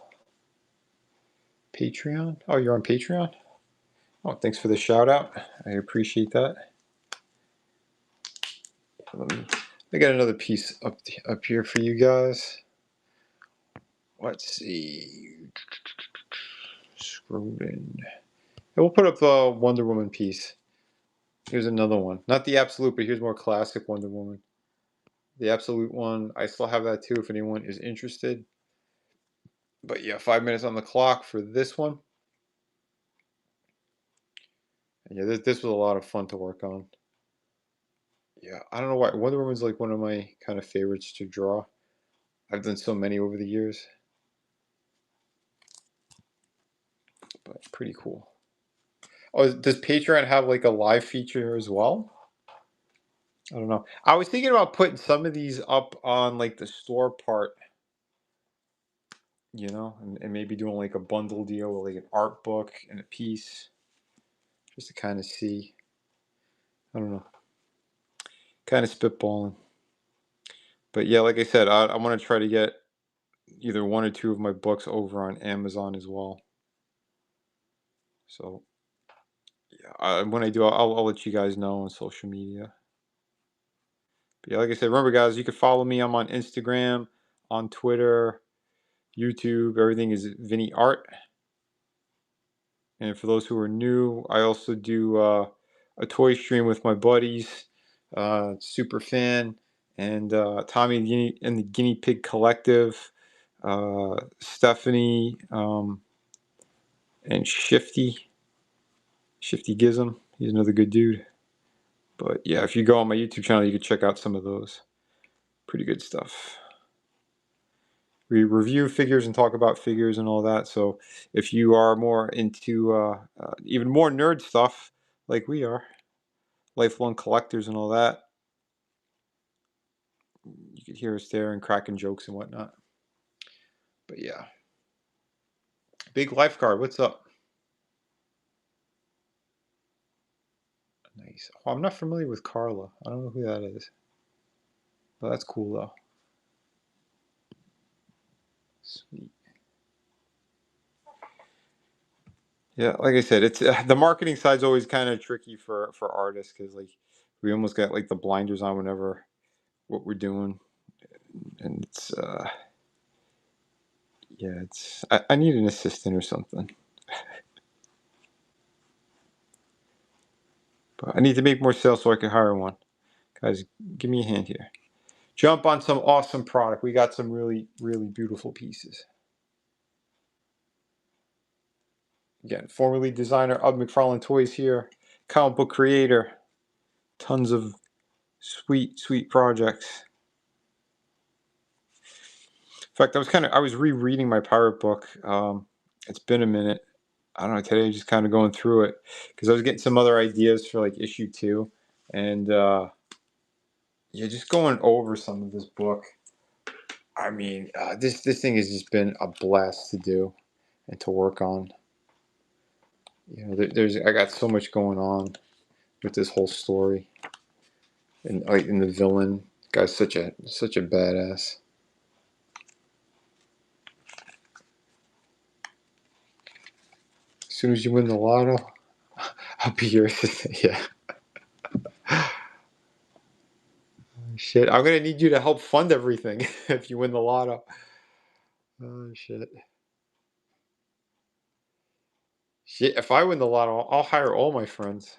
Patreon. Oh, you're on Patreon? Oh, thanks for the shout out. I appreciate that. I got another piece up here for you guys. Let's see. Scroll in. We'll put up the Wonder Woman piece. Here's another one. Not the Absolute, but here's more classic Wonder Woman. The Absolute one, I still have that too if anyone is interested. But yeah, 5 minutes on the clock for this one. And yeah, this was a lot of fun to work on. Yeah, I don't know why. Wonder Woman's like one of my kind of favorites to draw. I've done so many over the years. But pretty cool. Oh, does Patreon have like a live feature as well? I don't know. I was thinking about putting some of these up on like the store part, and maybe doing like a bundle deal with like an art book and a piece, just to kind of see. I don't know. Kind of spitballing. But yeah, like I said, I want to try to get either one or two of my books over on Amazon as well. So yeah, when I do, I'll let you guys know on social media. But yeah, like I said, remember guys, you can follow me. I'm on Instagram, on Twitter, YouTube. Everything is Vinny Art. And for those who are new, I also do a toy stream with my buddies, Super Fan and Tommy and the Guinea Pig Collective, Stephanie and Shifty Gizm. He's another good dude. But yeah, if you go on my YouTube channel, you can check out some of those. Pretty good stuff. We review figures and talk about figures and all that. So if you are more into even more nerd stuff like we are, lifelong collectors and all that, you could hear us there and cracking jokes and whatnot. But yeah, Big Lifeguard, what's up? Nice. Oh, I'm not familiar with Carla. I don't know who that is. But that's cool though. Sweet. Yeah, like I said, it's the marketing side's always kind of tricky for artists because like we almost got like the blinders on whenever what we're doing, and it's yeah, it's I need an assistant or something. But I need to make more sales so I can hire one. Guys, give me a hand here. Jump on some awesome product. We got some really, really beautiful pieces. Again, formerly designer of McFarlane Toys here, comic book creator, tons of Sweet, sweet projects. In fact, I was rereading my pirate book. It's been a minute. I don't know. Today, just kind of going through it because I was getting some other ideas for like issue 2, and yeah, just going over some of this book. I mean, this thing has just been a blast to do and to work on. You know, I got so much going on with this whole story, and like in the villain guy's such a badass. As soon as you win the lotto, I'll be your assistant. Yeah. Shit, I'm gonna need you to help fund everything if you win the lotto. Oh shit. Shit, if I win the lotto, I'll hire all my friends.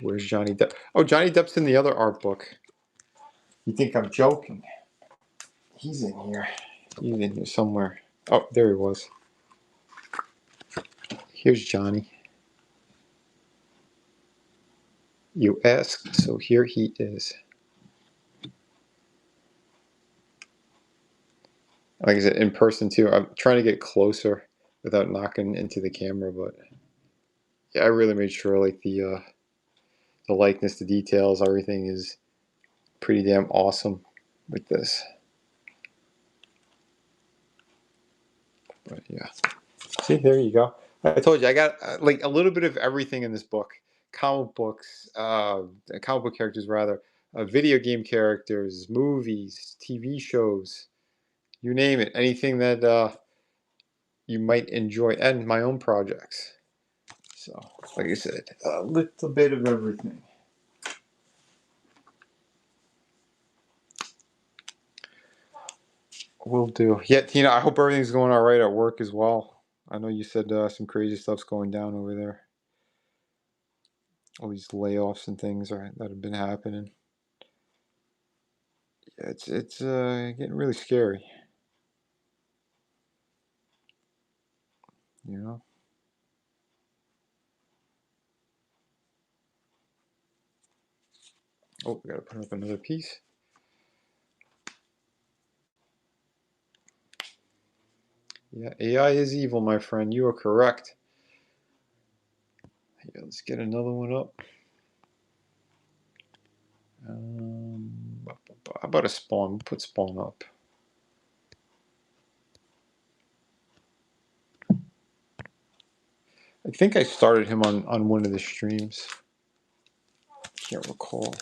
Where's Johnny Depp? Oh, Johnny Depp's in the other art book. You think I'm joking? He's in here. He's in here somewhere. Oh, there he was. Here's Johnny. You asked, so here he is. Like I said, in person too. I'm trying to get closer without knocking into the camera, but yeah, I really made sure like the likeness, the details, everything is pretty damn awesome with this. But yeah, see, there you go. I told you I got like a little bit of everything in this book: comic books, comic book characters rather, video game characters, movies, TV shows, you name it, anything that you might enjoy, and my own projects. So, like I said, a little bit of everything. Will do. Yeah, Tina, I hope everything's going all right at work as well. I know you said some crazy stuff's going down over there. All these layoffs and things that have been happening. Yeah, it's getting really scary. You know. Oh, we gotta put up another piece. Yeah, AI is evil, my friend. You are correct. Yeah, let's get another one up. How about a spawn? We'll put spawn up. I think I started him on one of the streams. Can't recall.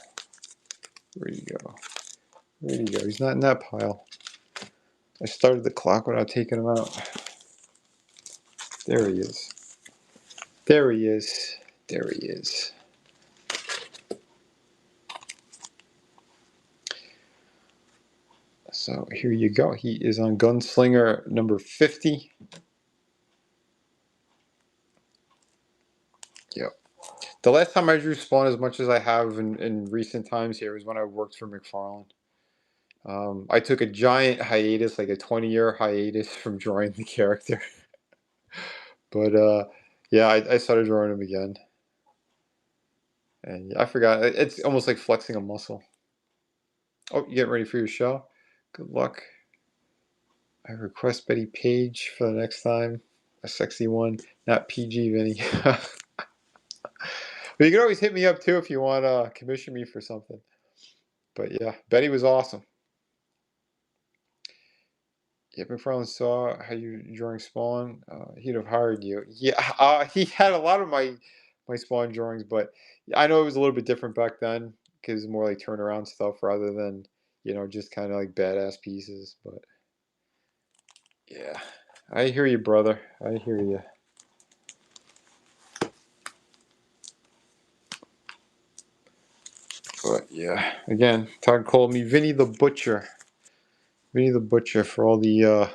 Where'd he go? Where'd he go? He's not in that pile. I started the clock without taking him out. There he is. There he is. There he is. So here you go. He is on Gunslinger number 50. Yep. The last time I drew Spawn as much as I have in recent times here was when I worked for McFarlane. I took a giant hiatus, like a 20-year hiatus from drawing the character. But yeah, I started drawing him again. And I forgot. It's almost like flexing a muscle. Oh, you getting ready for your show? Good luck. I request Betty Page for the next time. A sexy one. Not PG, Vinny. But you can always hit me up too if you want to commission me for something. But yeah, Betty was awesome. Yeah, McFarlane saw how you drawing Spawn. He'd have hired you. Yeah, he had a lot of my Spawn drawings, but I know it was a little bit different back then because it's more like turnaround stuff rather than just kind of like badass pieces. But yeah, I hear you, brother. I hear you. But yeah, again, Todd called me Vinny the Butcher. Vinny the Butcher for all the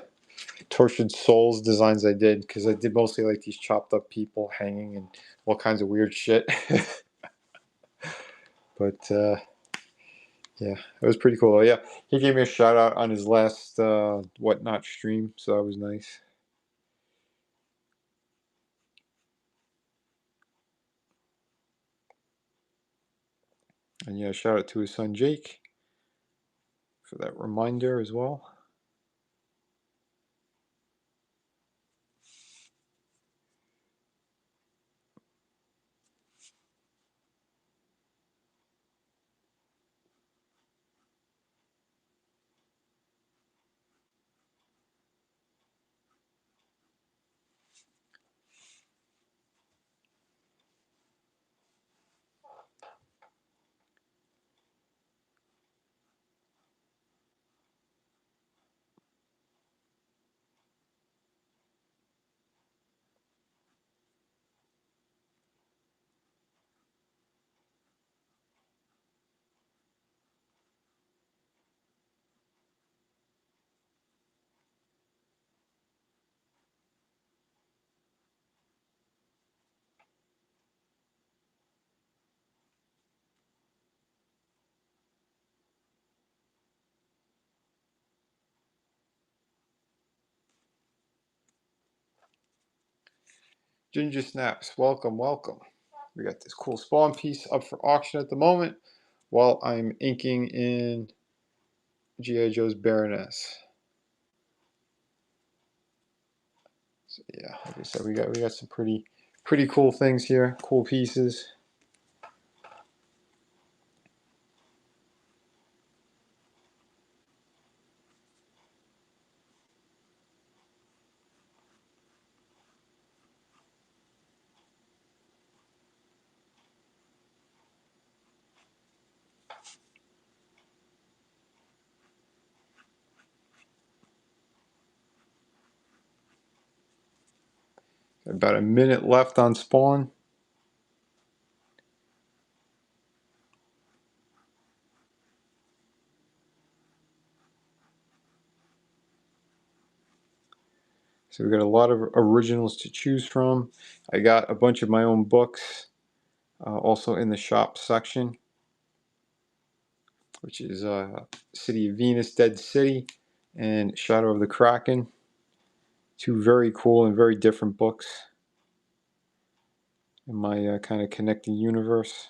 tortured souls designs I did because I did mostly like these chopped up people hanging and all kinds of weird shit. But yeah, it was pretty cool. Yeah, he gave me a shout out on his last Whatnot stream, so that was nice. And yeah, shout out to his son Jake for that reminder as well. Ginger Snaps, welcome, welcome. We got this cool Spawn piece up for auction at the moment while I'm inking in G.I. Joe's Baroness. So yeah, like I said, we got some pretty cool things here, cool pieces. About a minute left on Spawn. So we got a lot of originals to choose from. I got a bunch of my own books also in the shop section, which is City of Venus, Dead City, and Shadow of the Kraken. Two very cool and very different books in my kind of connecting universe.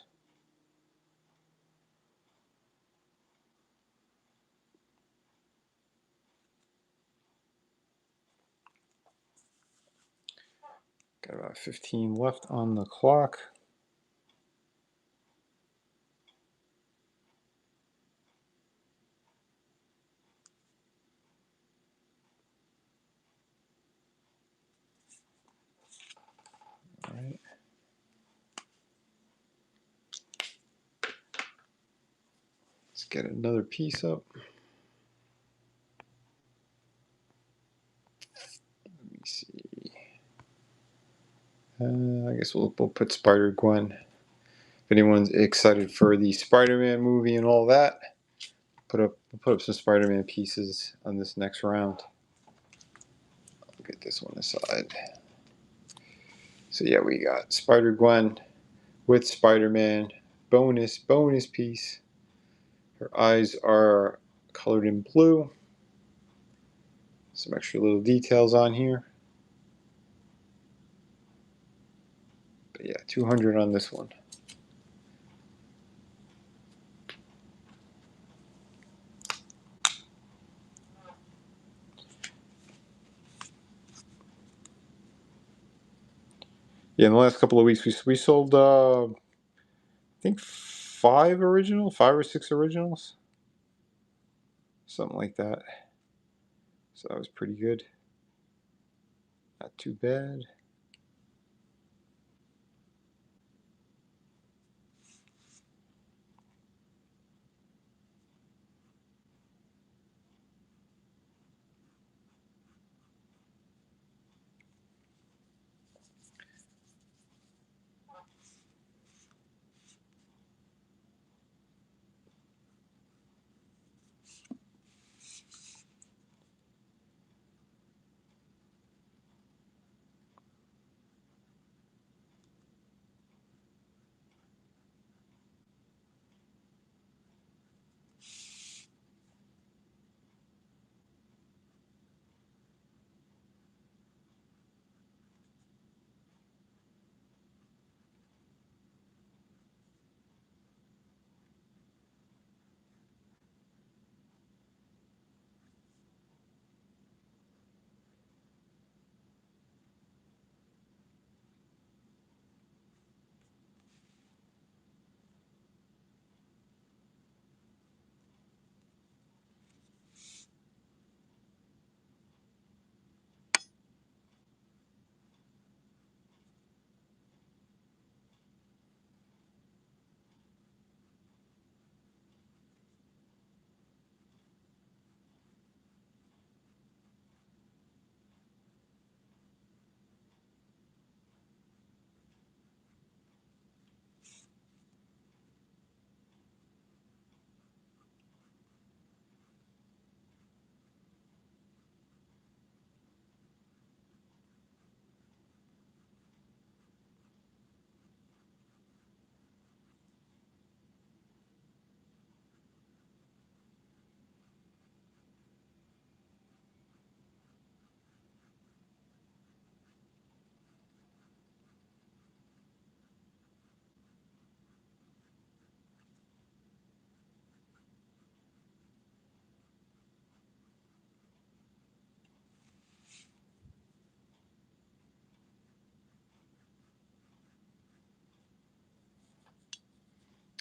Got about 15 left on the clock. All right. Let's get another piece up. Let me see. I guess we'll put Spider-Gwen. If anyone's excited for the Spider-Man movie and all that, we'll put up some Spider-Man pieces on this next round. I'll get this one aside. So yeah, we got Spider-Gwen with Spider-Man. Bonus piece. Her eyes are colored in blue. Some extra little details on here. But yeah, 200 on this one. Yeah, in the last couple of weeks, we sold, I think, 5 or 6 originals. Something like that. So that was pretty good. Not too bad.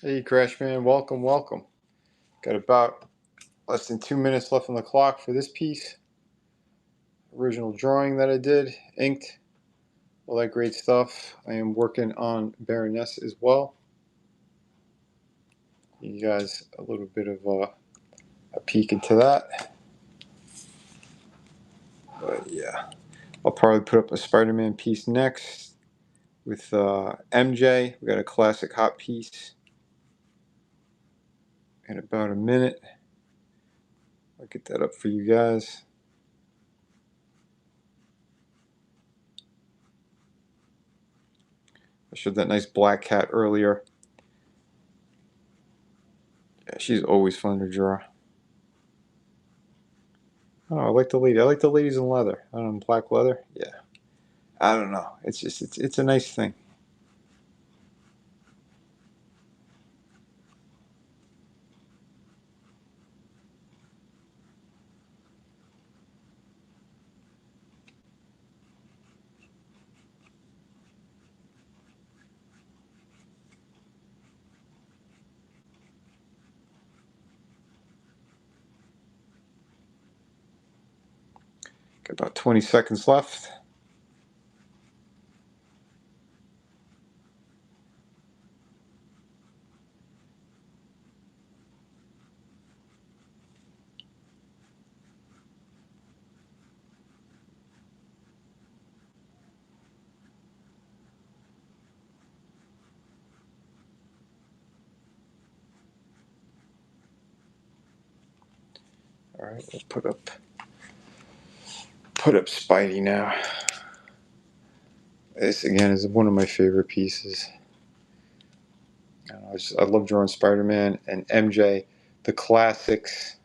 Hey, Crash Man, welcome, welcome. Got about less than 2 minutes left on the clock for this piece. Original drawing that I did, inked, all that great stuff. I am working on Baroness as well. Give you guys a little bit of a peek into that. But yeah, I'll probably put up a Spider-Man piece next with MJ. We got a classic hot piece in about a minute. I'll get that up for you guys. I showed that nice black cat earlier. Yeah, she's always fun to draw. Oh, I like the lady. I like the ladies in leather. I don't know, black leather. Yeah. I don't know. It's just it's a nice thing. Got about 20 seconds left. All right, we'll put up Spidey now. This again is one of my favorite pieces. I love drawing Spider-Man and MJ, the classics.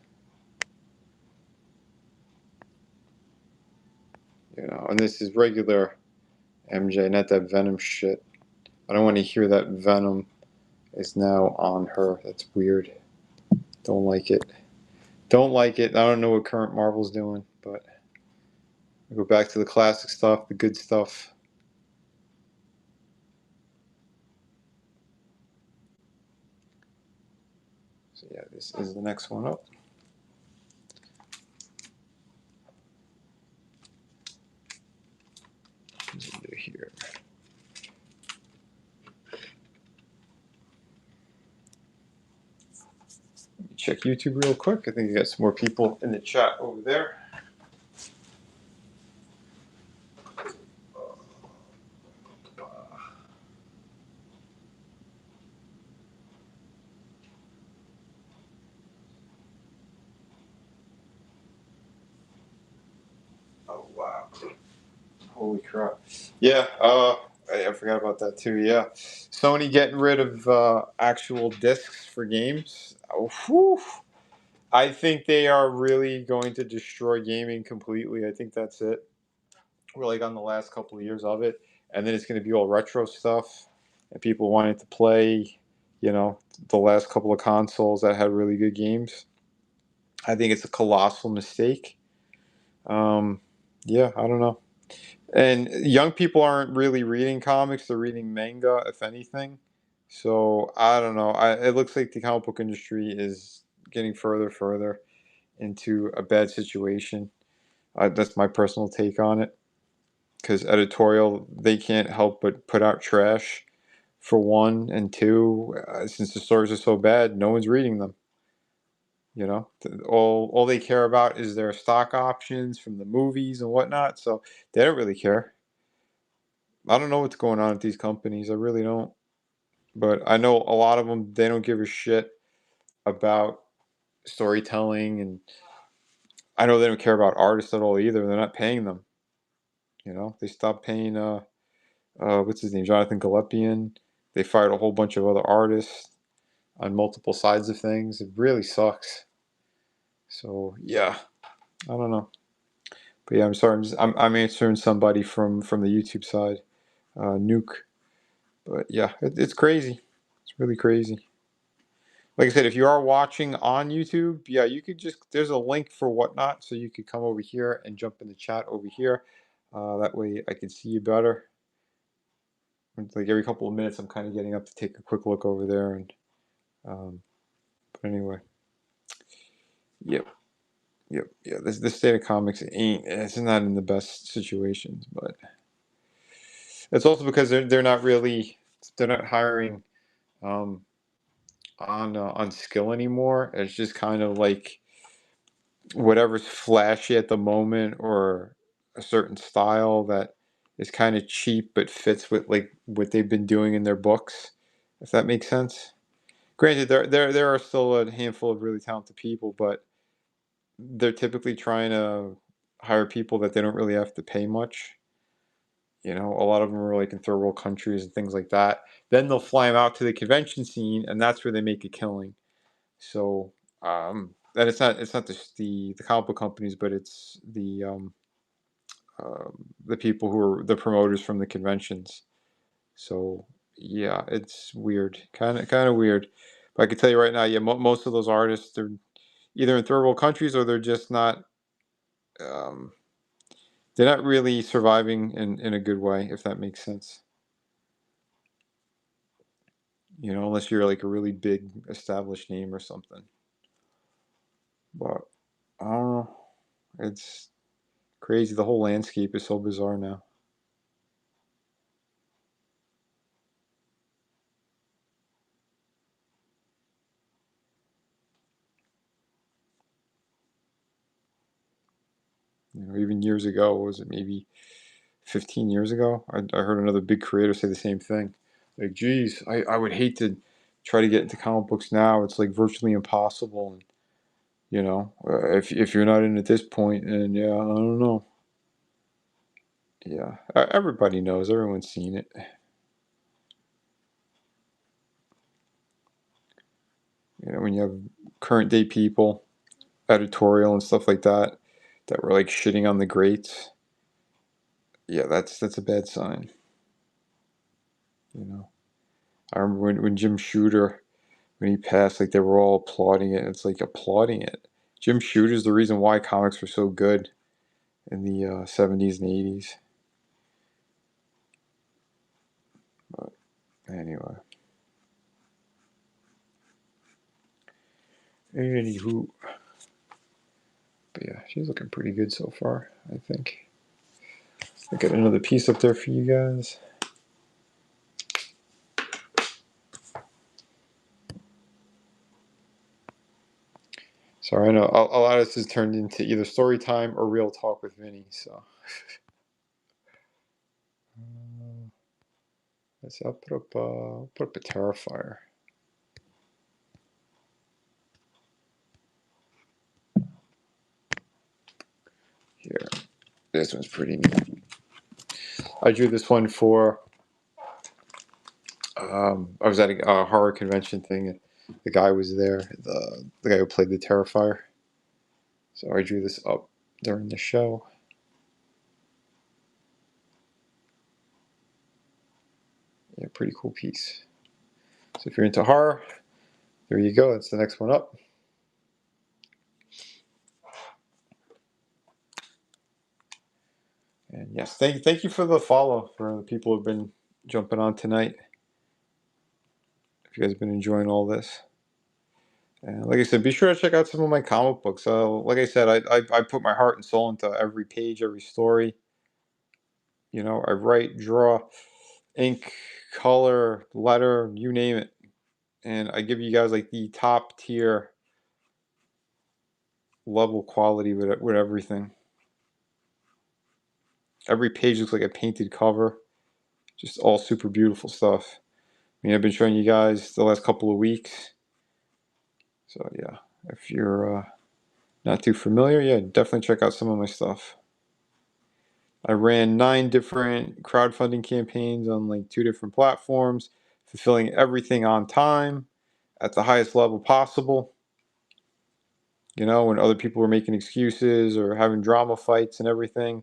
And this is regular MJ, not that Venom shit. I don't want to hear that Venom is now on her. That's weird. Don't like it. Don't like it. I don't know what current Marvel's doing, but I go back to the classic stuff, the good stuff. So yeah, this is the next one up. Here. Let me check YouTube real quick. I think you got some more people in the chat over there. Oh wow! Holy crap! Yeah, I forgot about that too. Yeah, Sony getting rid of actual discs for games. Oh, whew. I think they are really going to destroy gaming completely. I think that's it. We're like on the last couple of years of it, and then it's going to be all retro stuff, and people wanting to play, the last couple of consoles that had really good games. I think it's a colossal mistake. Um, yeah, I don't know. And young people aren't really reading comics; they're reading manga, if anything. So I don't know. It looks like the comic book industry is getting further into a bad situation. That's my personal take on it. Because editorial, they can't help but put out trash for one, and two, since the stories are so bad, no one's reading them. All they care about is their stock options from the movies and whatnot. So they don't really care. I don't know what's going on at these companies. I really don't. But I know a lot of them, they don't give a shit about storytelling, and I know they don't care about artists at all either. They're not paying them. They stopped paying what's his name, Jonathan Galepian. They fired a whole bunch of other artists on multiple sides of things. It really sucks. So yeah, I don't know. But yeah, I'm sorry. I'm answering somebody from the YouTube side, Nuke. But yeah, it's crazy. It's really crazy. Like I said, if you are watching on YouTube, yeah, you could there's a link for whatnot, so you could come over here and jump in the chat over here. That way I can see you better. Like every couple of minutes, I'm kind of getting up to take a quick look over there, and But anyway, yep, yep, yeah. This state of comics it's not in the best situations, but it's also because they're not hiring um, on skill anymore. It's just kind of like whatever's flashy at the moment or a certain style that is kind of cheap but fits with like what they've been doing in their books, if that makes sense. Granted, there are still a handful of really talented people, but they're typically trying to hire people that they don't really have to pay much. A lot of them are like in third world countries and things like that. Then they'll fly them out to the convention scene, and that's where they make a killing. So, and it's not just the comic book companies, but it's the people who are the promoters from the conventions. So yeah, it's weird, kind of weird. But I can tell you right now, yeah, most of those artists, they're either in third world countries or they're just not. Um, they're not really surviving in a good way, if that makes sense. Unless you're like a really big established name or something. But I don't know. It's crazy. The whole landscape is so bizarre now. Even years ago, what was it, maybe 15 years ago? I heard another big creator say the same thing. Like, geez, I would hate to try to get into comic books now. It's like virtually impossible. And, if you're not in at this point, and yeah, I don't know. Yeah, everybody knows. Everyone's seen it. When you have current day people, editorial and stuff like that were like shitting on the greats. Yeah, that's a bad sign. You know, I remember when Jim Shooter, when he passed, like they were all applauding it. It's like applauding it. Jim Shooter's the reason why comics were so good in the 70s and 80s. But anyway, anywho, but yeah, she's looking pretty good so far, I think. I got another piece up there for you guys. Sorry, I know a lot of this has turned into either story time or real talk with Vinny. So let's see. I'll put up a Terrifier here. This one's pretty neat. I drew this one for. I was at a horror convention thing. The guy was there. The guy who played the Terrifier. So I drew this up during the show. Yeah, pretty cool piece. So if you're into horror, there you go. That's the next one up. And yes, thank you for the follow for the people who've been jumping on tonight. If you guys have been enjoying all this. And like I said, be sure to check out some of my comic books. Like I said, I put my heart and soul into every page, every story. I write, draw, ink, color, letter, you name it. And I give you guys like the top tier level quality with everything. Every page looks like a painted cover. Just all super beautiful stuff. I've been showing you guys the last couple of weeks. So yeah, if you're not too familiar, yeah, definitely check out some of my stuff. I ran 9 different crowdfunding campaigns on like 2 different platforms, fulfilling everything on time at the highest level possible. When other people were making excuses or having drama fights and everything,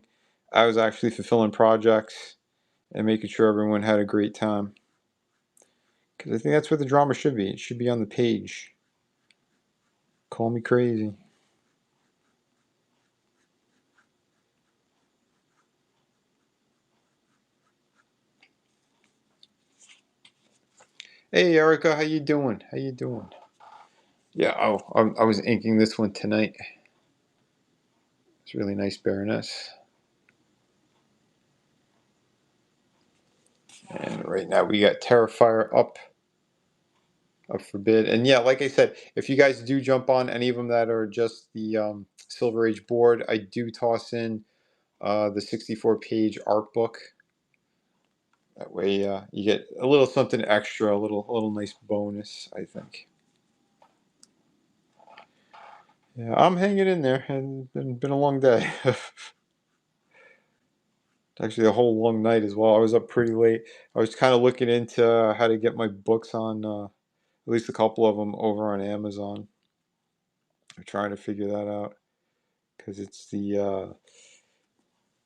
I was actually fulfilling projects and making sure everyone had a great time. Because I think that's where the drama should be. It should be on the page. Call me crazy. Hey Erica, how you doing? How you doing? Yeah, I was inking this one tonight. It's really nice, Baroness. And right now we got Terrifier up for bid. And yeah, like I said, if you guys do jump on any of them that are just the Silver Age board, I do toss in the 64-page art book. That way, you get a little something extra, a little nice bonus, I think. Yeah, I'm hanging in there, and it's been a long day. Actually, a whole long night as well. I was up pretty late. I was kind of looking into how to get my books on, at least a couple of them over on Amazon. I'm trying to figure that out because it's the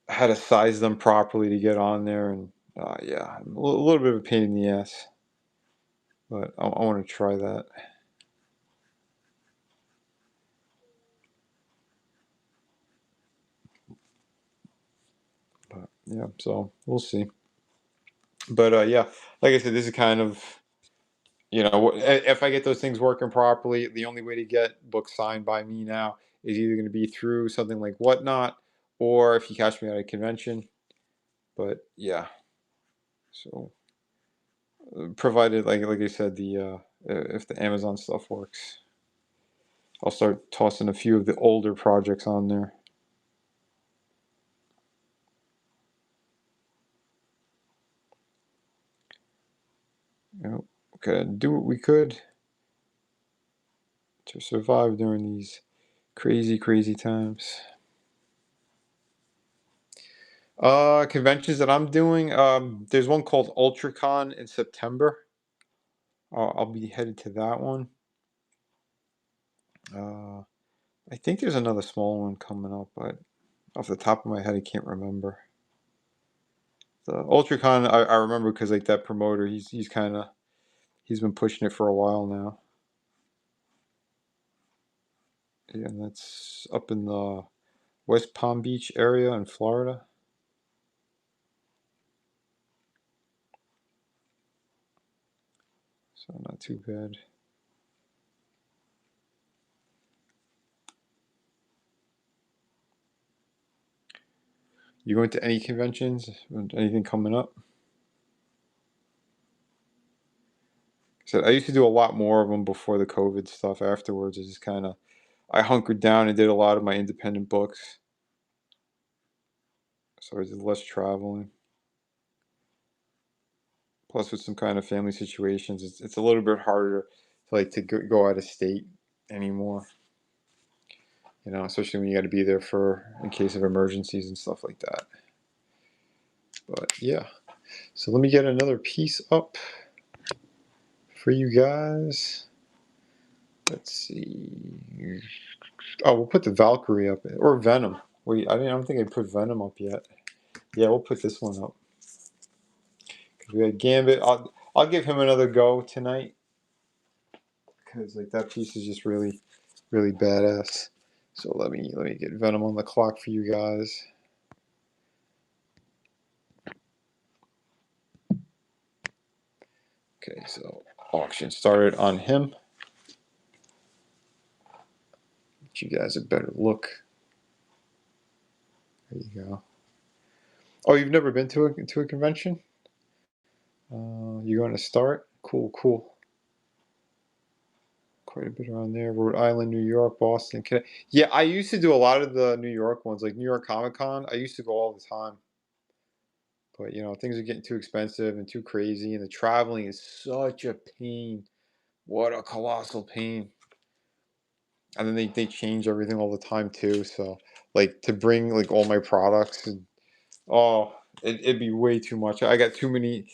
how to size them properly to get on there, and yeah, a little bit of a pain in the ass, but I want to try that. But yeah, so we'll see. But yeah, like I said, this is kind of, if I get those things working properly, the only way to get books signed by me now is either going to be through something like Whatnot, or if you catch me at a convention. But yeah, so provided, like I said, the if the Amazon stuff works, I'll start tossing a few of the older projects on there. Okay, do what we could to survive during these crazy, crazy times. Conventions that I'm doing. There's one called UltraCon in September. I'll be headed to that one. Uh, I think there's another small one coming up, but off the top of my head, I can't remember. The UltraCon, I remember because like that promoter, he's been pushing it for a while now. Yeah, and that's up in the West Palm Beach area in Florida. So not too bad. You going to any conventions? Anything coming up? So I used to do a lot more of them before the COVID stuff. Afterwards, I hunkered down and did a lot of my independent books. So I did less traveling. Plus, with some kind of family situations, it's a little bit harder to go out of state anymore. Especially when you got to be there for in case of emergencies and stuff like that. But yeah, so let me get another piece up for you guys. Let's see. Oh, we'll put the Valkyrie up or Venom. Wait, I don't think I put Venom up yet. Yeah, we'll put this one up. We had Gambit. I'll give him another go tonight because like that piece is just really, really badass. So let me get Venom on the clock for you guys. Okay, so auction started on him. Get you guys a better look. There you go. Oh, you've never been to a convention? You're going to start? Cool, cool. Quite a bit around there. Rhode Island, New York, Boston. Yeah, I used to do a lot of the New York ones, like New York Comic Con. I used to go all the time. But things are getting too expensive and too crazy, and the traveling is such a pain. What a colossal pain. And then they change everything all the time too. So like to bring like all my products and oh, it'd be way too much. I got too many.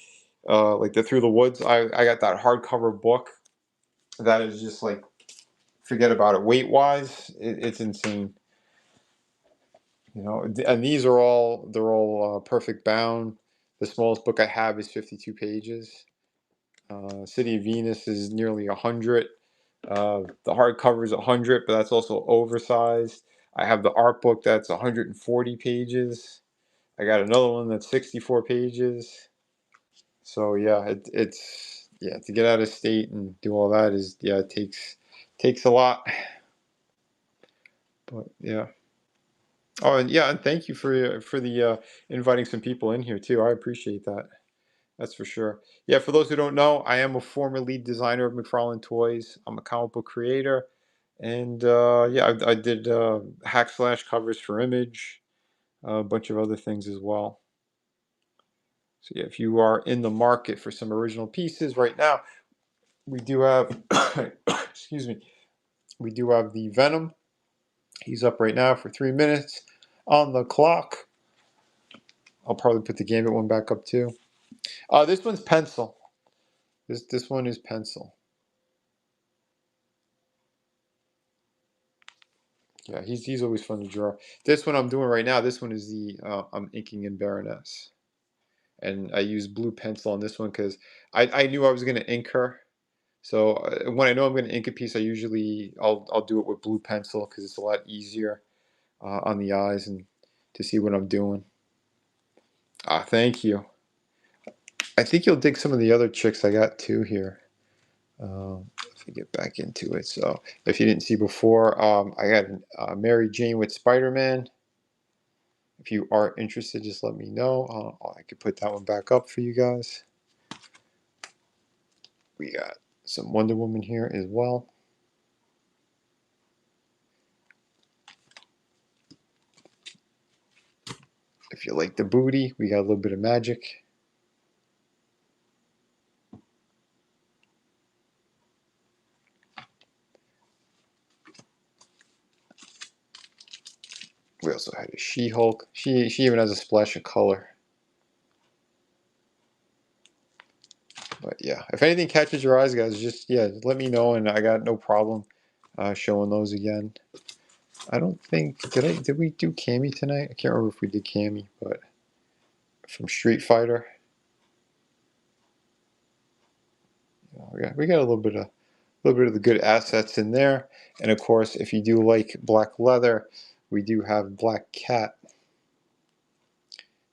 Like the Through the Woods. I got that hardcover book that is just like forget about it. Weight wise, it's insane. And they're all perfect bound. The smallest book I have is 52 pages. City of Venus is nearly 100. The hardcover is 100, but that's also oversized. I have the art book that's 140 pages. I got another one that's 64 pages. So yeah, yeah, to get out of state and do all that is, yeah, it takes a lot. But yeah. Oh, and yeah, and thank you for the inviting some people in here too. I appreciate that. That's for sure. Yeah, for those who don't know, I am a former lead designer of McFarlane Toys. I'm a comic book creator, and yeah, I did hack slash covers for Image, a bunch of other things as well. So yeah, if you are in the market for some original pieces right now, we do have, excuse me, we do have the Venom. He's up right now for 3 minutes on the clock. I'll probably put the Gambit one back up too. This one's pencil. This one is pencil. Yeah, he's always fun to draw. This one I'm doing right now. This one is the I'm inking in Baroness, and I use blue pencil on this one because I knew I was gonna ink her. So when I know I'm gonna ink a piece, I'll do it with blue pencil because it's a lot easier on the eyes and to see what I'm doing. Thank you. I think you'll dig some of the other chicks I got too here. If we get back into it. So if you didn't see before, I got Mary Jane with Spider-Man. If you are interested, just let me know. I could put that one back up for you guys. We got some Wonder Woman here as well. If you like the booty, we got a little bit of magic. We also had a She-Hulk. She even has a splash of color. But yeah, if anything catches your eyes, guys, just let me know, and I got no problem showing those again. I don't think did we do Cammy tonight? I can't remember if we did Cammy, but from Street Fighter, we got a little bit of the good assets in there, and of course, if you do like black leather, we do have Black Cat.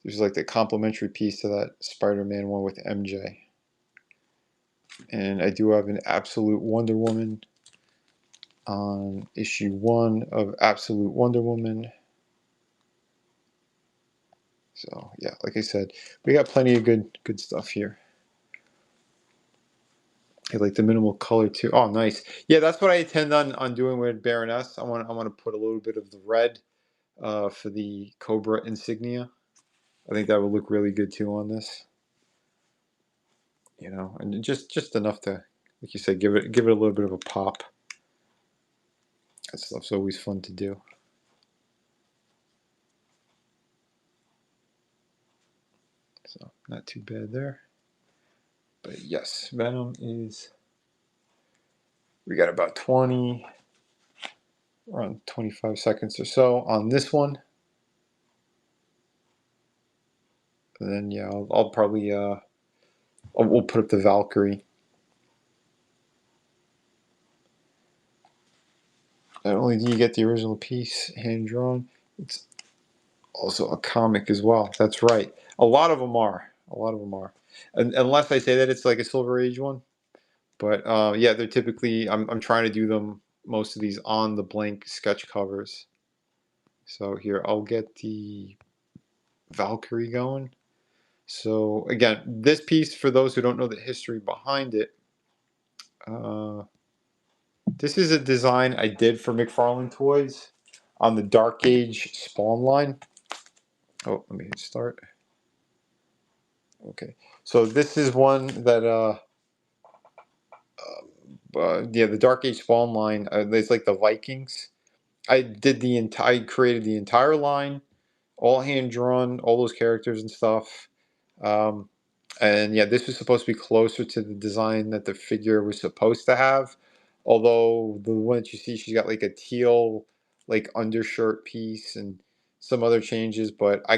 There's like the complementary piece to that Spider-Man one with MJ. And I do have an Absolute Wonder Woman on issue 1 of Absolute Wonder Woman. So yeah, like I said, we got plenty of good stuff here. I like the minimal color too. Oh, nice. Yeah, that's what I intend on doing with Baroness. I want to put a little bit of the red for the Cobra insignia. I think that would look really good too on this. And just enough to, like you said, give it a little bit of a pop. That stuff's always fun to do. So not too bad there. But yes, Venom is. We got about around 25 seconds or so on this one. And then yeah, I'll probably we'll put up the Valkyrie. Not only do you get the original piece hand drawn, it's also a comic as well. That's right. A lot of them are. Unless I say that it's like a Silver Age one. But yeah, they're typically. I'm trying to do them most of these on the blank sketch covers. So here I'll get the Valkyrie going. So again, this piece, for those who don't know the history behind it, this is a design I did for McFarlane Toys on the Dark Age Spawn line. Oh, let me hit start. Okay, so this is one that yeah, the Dark Age Spawn line. It's like the Vikings. I created the entire line, all hand drawn, all those characters and stuff. Um, and yeah, this was supposed to be closer to the design that the figure was supposed to have. Although the one that you see, she's got like a teal, like undershirt piece and some other changes. But I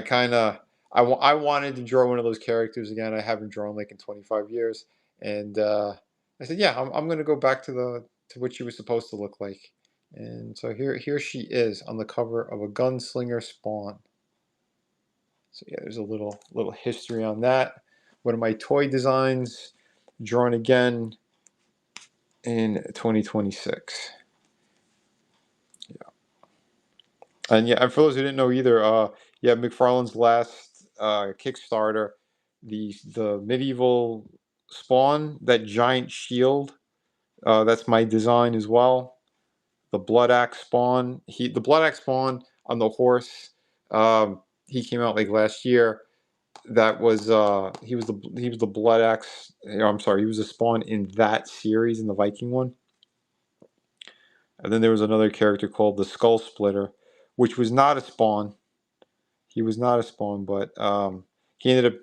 wanted to draw one of those characters again. I haven't drawn like in 25 years, and I said, yeah, I'm gonna go back to what she was supposed to look like. And so here she is on the cover of a Gunslinger Spawn. So yeah, there's a little history on that. One of my toy designs. drawn again in 2026. And yeah, and for those who didn't know either, yeah, McFarlane's last Kickstarter, the medieval Spawn, that giant shield, that's my design as well. The Blood Axe Spawn, the Blood Axe Spawn on the horse, he came out like last year. That was he was the Blood Axe. I'm sorry, he was a Spawn in that series, in the Viking one. And then there was another character called the Skull Splitter, which was not a Spawn. He was not a Spawn, but he ended up.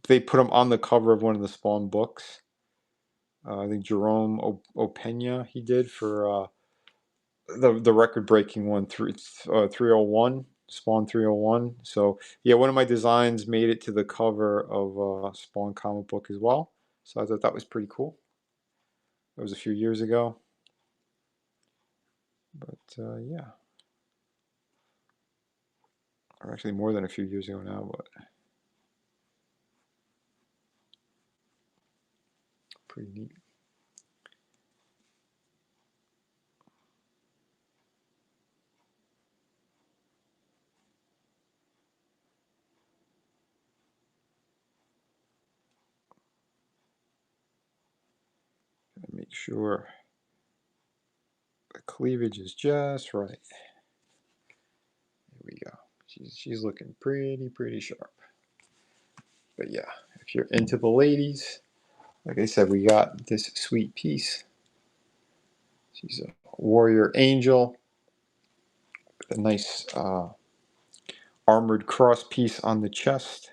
They put him on the cover of one of the Spawn books. I think Jerome Opena he did for the record breaking one, 301 Spawn 301. So yeah, one of my designs made it to the cover of Spawn comic book as well. So I thought that was pretty cool. That was a few years ago, but yeah, or actually more than a few years ago now, but pretty neat. Make sure the cleavage is just right. Here we go. She's looking pretty sharp. But yeah, if you're into the ladies, like I said, we got this sweet piece. She's a warrior angel with a nice armored cross piece on the chest,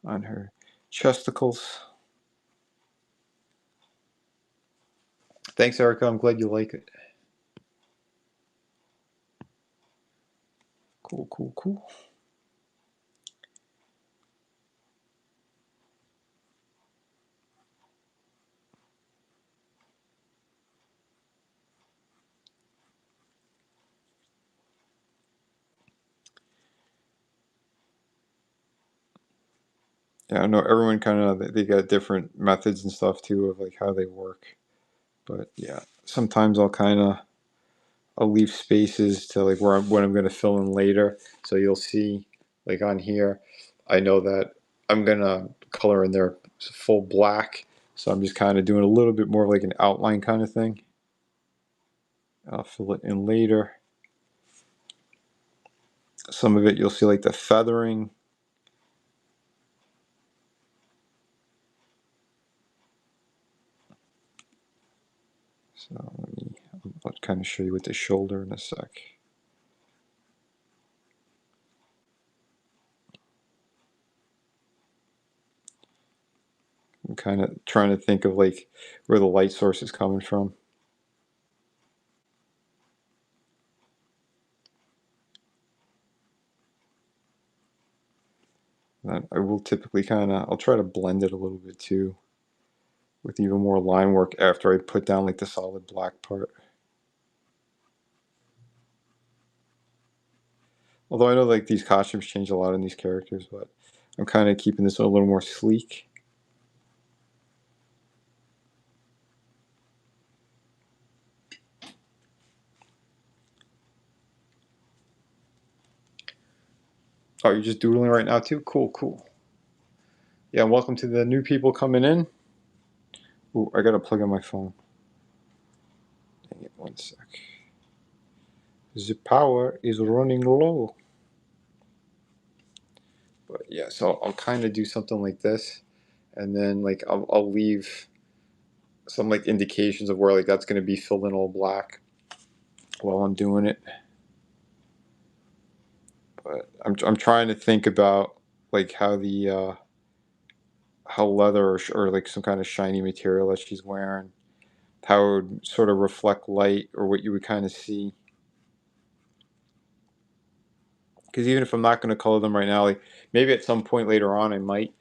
on her chesticles. Thanks, Erica. I'm glad you like it. Cool. Yeah, I know everyone kind of, they got different methods and stuff too of like how they work. But yeah, sometimes I'll leave spaces to like where what I'm gonna fill in later. So you'll see like on here, I know that I'm gonna color in there full black. So I'm just kind of doing a little bit more like an outline kind of thing. I'll fill it in later. Some of it you'll see like the feathering. So I'll kind of show you with the shoulder in a sec. I'm kind of trying to think of like where the light source is coming from. And I will typically I'll try to blend it a little bit too, with even more line work after I put down like the solid black part. Although I know like these costumes change a lot in these characters, but I'm kind of keeping this a little more sleek. Oh, you're just doodling right now too? Cool. Yeah, welcome to the new people coming in. Ooh, I gotta plug in my phone. Dang it, one sec. The power is running low. But yeah, so I'll kind of do something like this, and then like I'll leave some like indications of where like that's gonna be filled in all black while I'm doing it. But I'm trying to think about like how the how leather or like some kind of shiny material that she's wearing, how it would sort of reflect light or what you would kind of see. Because even if I'm not going to color them right now, like maybe at some point later on I might.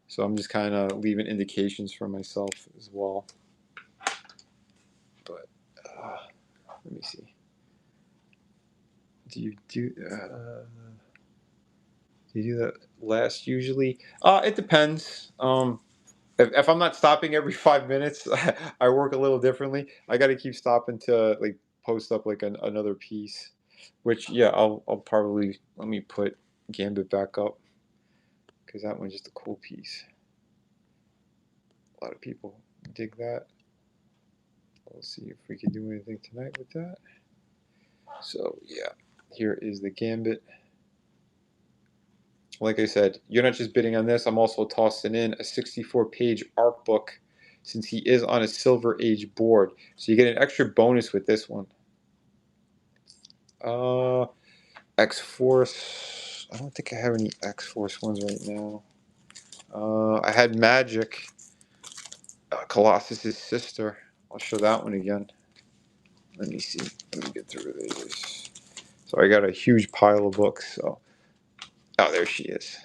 So I'm just kind of leaving indications for myself as well. But let me see. Do you do that last usually? It depends. if I'm not stopping every 5 minutes, I work a little differently. I got to keep stopping to like post up like another piece, which yeah, I'll probably let me put Gambit back up because that one's just a cool piece. A lot of people dig that. We'll see if we can do anything tonight with that. So yeah, here is the Gambit. Like I said, you're not just bidding on this. I'm also tossing in a 64-page art book since he is on a Silver Age board. So you get an extra bonus with this one. X-Force. I don't think I have any X-Force ones right now. I had Magic, Colossus's sister. I'll show that one again. Let me see. Let me get through these. So I got a huge pile of books. So, oh, there she is.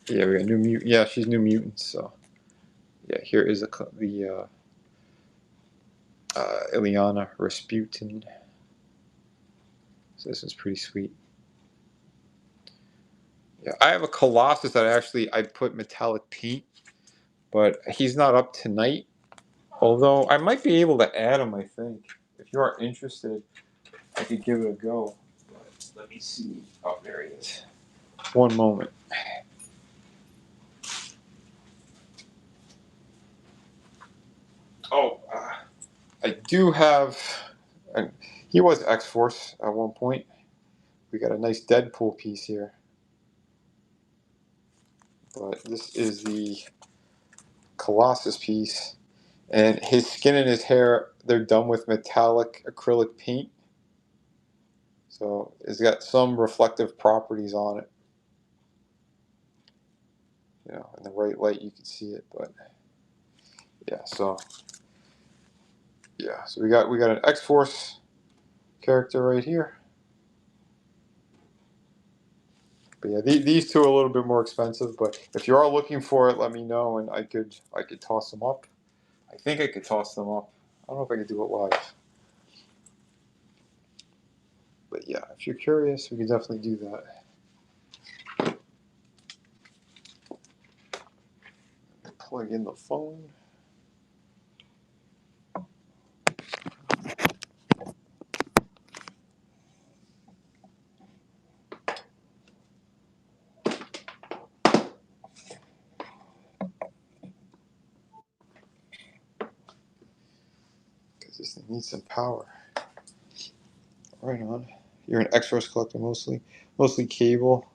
Yeah, we got New Mutant. Yeah, she's New Mutants. So, yeah, here is the Ileana Rasputin. So this is pretty sweet. Yeah, I have a Colossus that I put metallic paint, but he's not up tonight. Although I might be able to add him, I think. If you are interested, I could give it a go. But let me see. Oh, there he is. One moment. Oh, I do have. He was X-Force at one point. We got a nice Deadpool piece here. But this is the Colossus piece. And his skin and his hair, they're done with metallic acrylic paint. So it's got some reflective properties on it. You know, in the right light you can see it, but yeah, so we got an X-Force character right here. But yeah, these two are a little bit more expensive, but if you are looking for it, let me know and I could toss them up. I think I could toss them up. I don't know if I could do it live. But yeah, if you're curious, we can definitely do that. Plug in the phone. Because this thing needs some power. Right on. You're an X-Force collector mostly cable.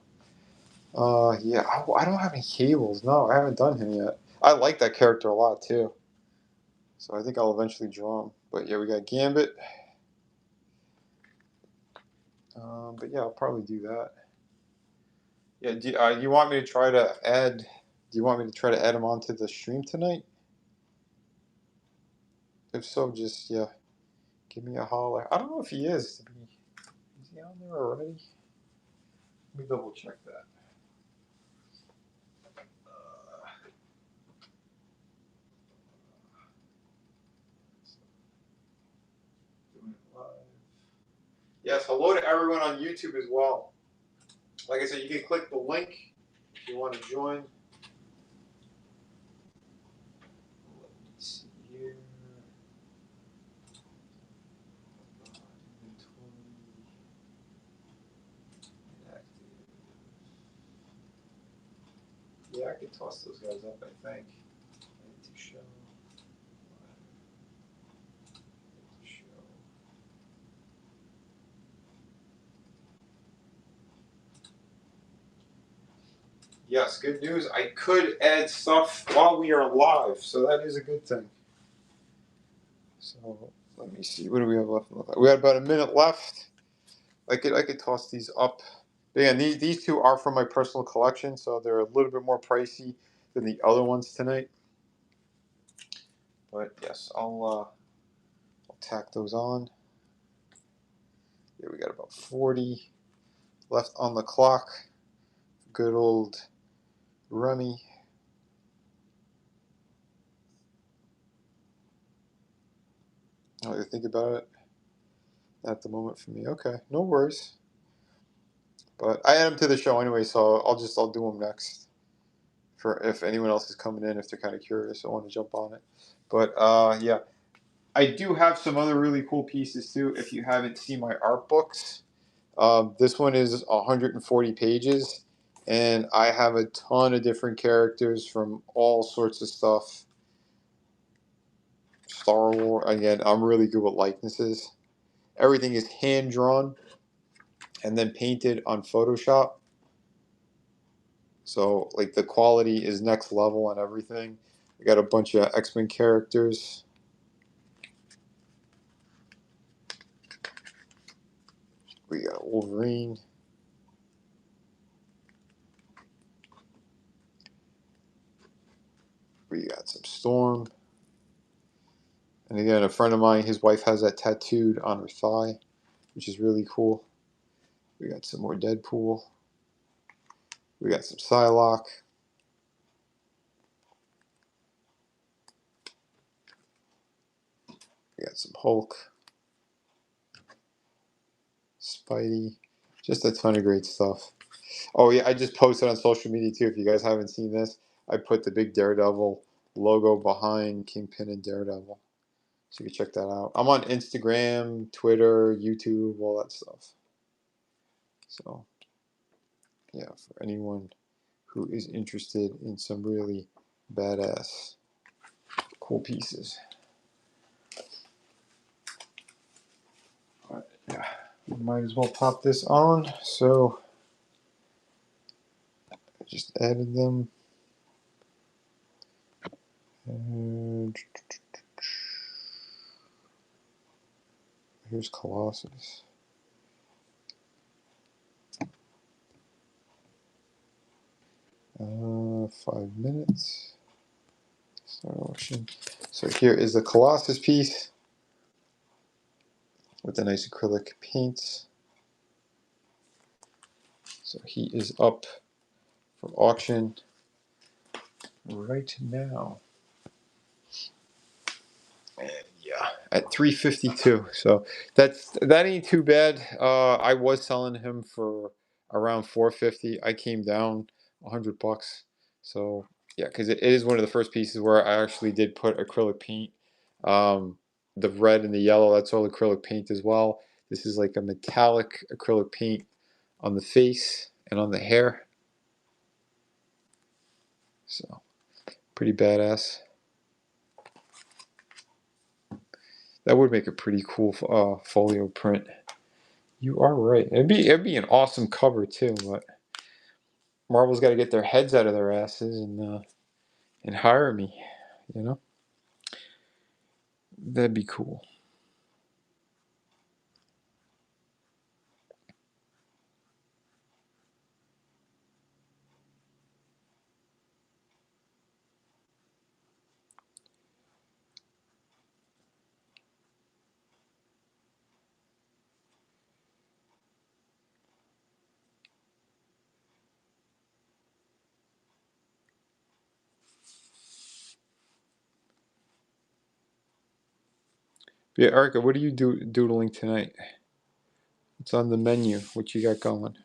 Yeah, I don't have any cables. No, I haven't done him yet. I like that character a lot too. So I think I'll eventually draw him. But yeah, we got Gambit. But yeah, I'll probably do that. Yeah, do you want me to try to add? Do you want me to try to add him onto the stream tonight? If so, just yeah, give me a holler. I don't know if he is. Is he on there already? Let me double check that. Doing it live. Yes, hello to everyone on YouTube as well. Like I said, you can click the link if you want to join. Let's see here. Yeah, I could toss those guys up, I think. I need to show. Yes, good news. I could add stuff while we are live, so that is a good thing. So let me see. What do we have left? We got about a minute left. I could toss these up. But yeah, these two are from my personal collection, so they're a little bit more pricey than the other ones tonight. But yes, I'll tack those on. Yeah, we got about 40 left on the clock. Good old Remy. Oh, you think about it? At the moment for me. Okay, no worries. But I add them to the show anyway, so I'll do them next. for if anyone else is coming in, if they're kind of curious, I want to jump on it. But yeah, I do have some other really cool pieces too. If you haven't seen my art books, this one is 140 pages, and I have a ton of different characters from all sorts of stuff. Star Wars. Again, I'm really good with likenesses. Everything is hand drawn and then painted on Photoshop. So like the quality is next level on everything. We got a bunch of X-Men characters. We got Wolverine. We got some Storm. And again, a friend of mine, his wife has that tattooed on her thigh, which is really cool. We got some more Deadpool. We got some Psylocke. We got some Hulk. Spidey. Just a ton of great stuff. Oh yeah, I just posted on social media too. If you guys haven't seen this, I put the big Daredevil logo behind Kingpin and Daredevil. So you can check that out. I'm on Instagram, Twitter, YouTube, all that stuff. So yeah, for anyone who is interested in some really badass, cool pieces. But yeah, might as well pop this on. So I just added them. And here's Colossus. 5 minutes. Start auction. So here is the Colossus piece with the nice acrylic paints. So he is up for auction right now. And yeah, at 352. So that ain't too bad. I was selling him for around 450. I came down $100. So yeah, because it is one of the first pieces where I actually did put acrylic paint. The red and the yellow, that's all acrylic paint as well. This is like a metallic acrylic paint on the face and on the hair. So pretty badass. That would make a pretty cool folio print. You are right. It'd be an awesome cover too, but Marvel's got to get their heads out of their asses and hire me. You know, that'd be cool. But yeah, Erica, what are you doodling tonight? It's on the menu. What you got going?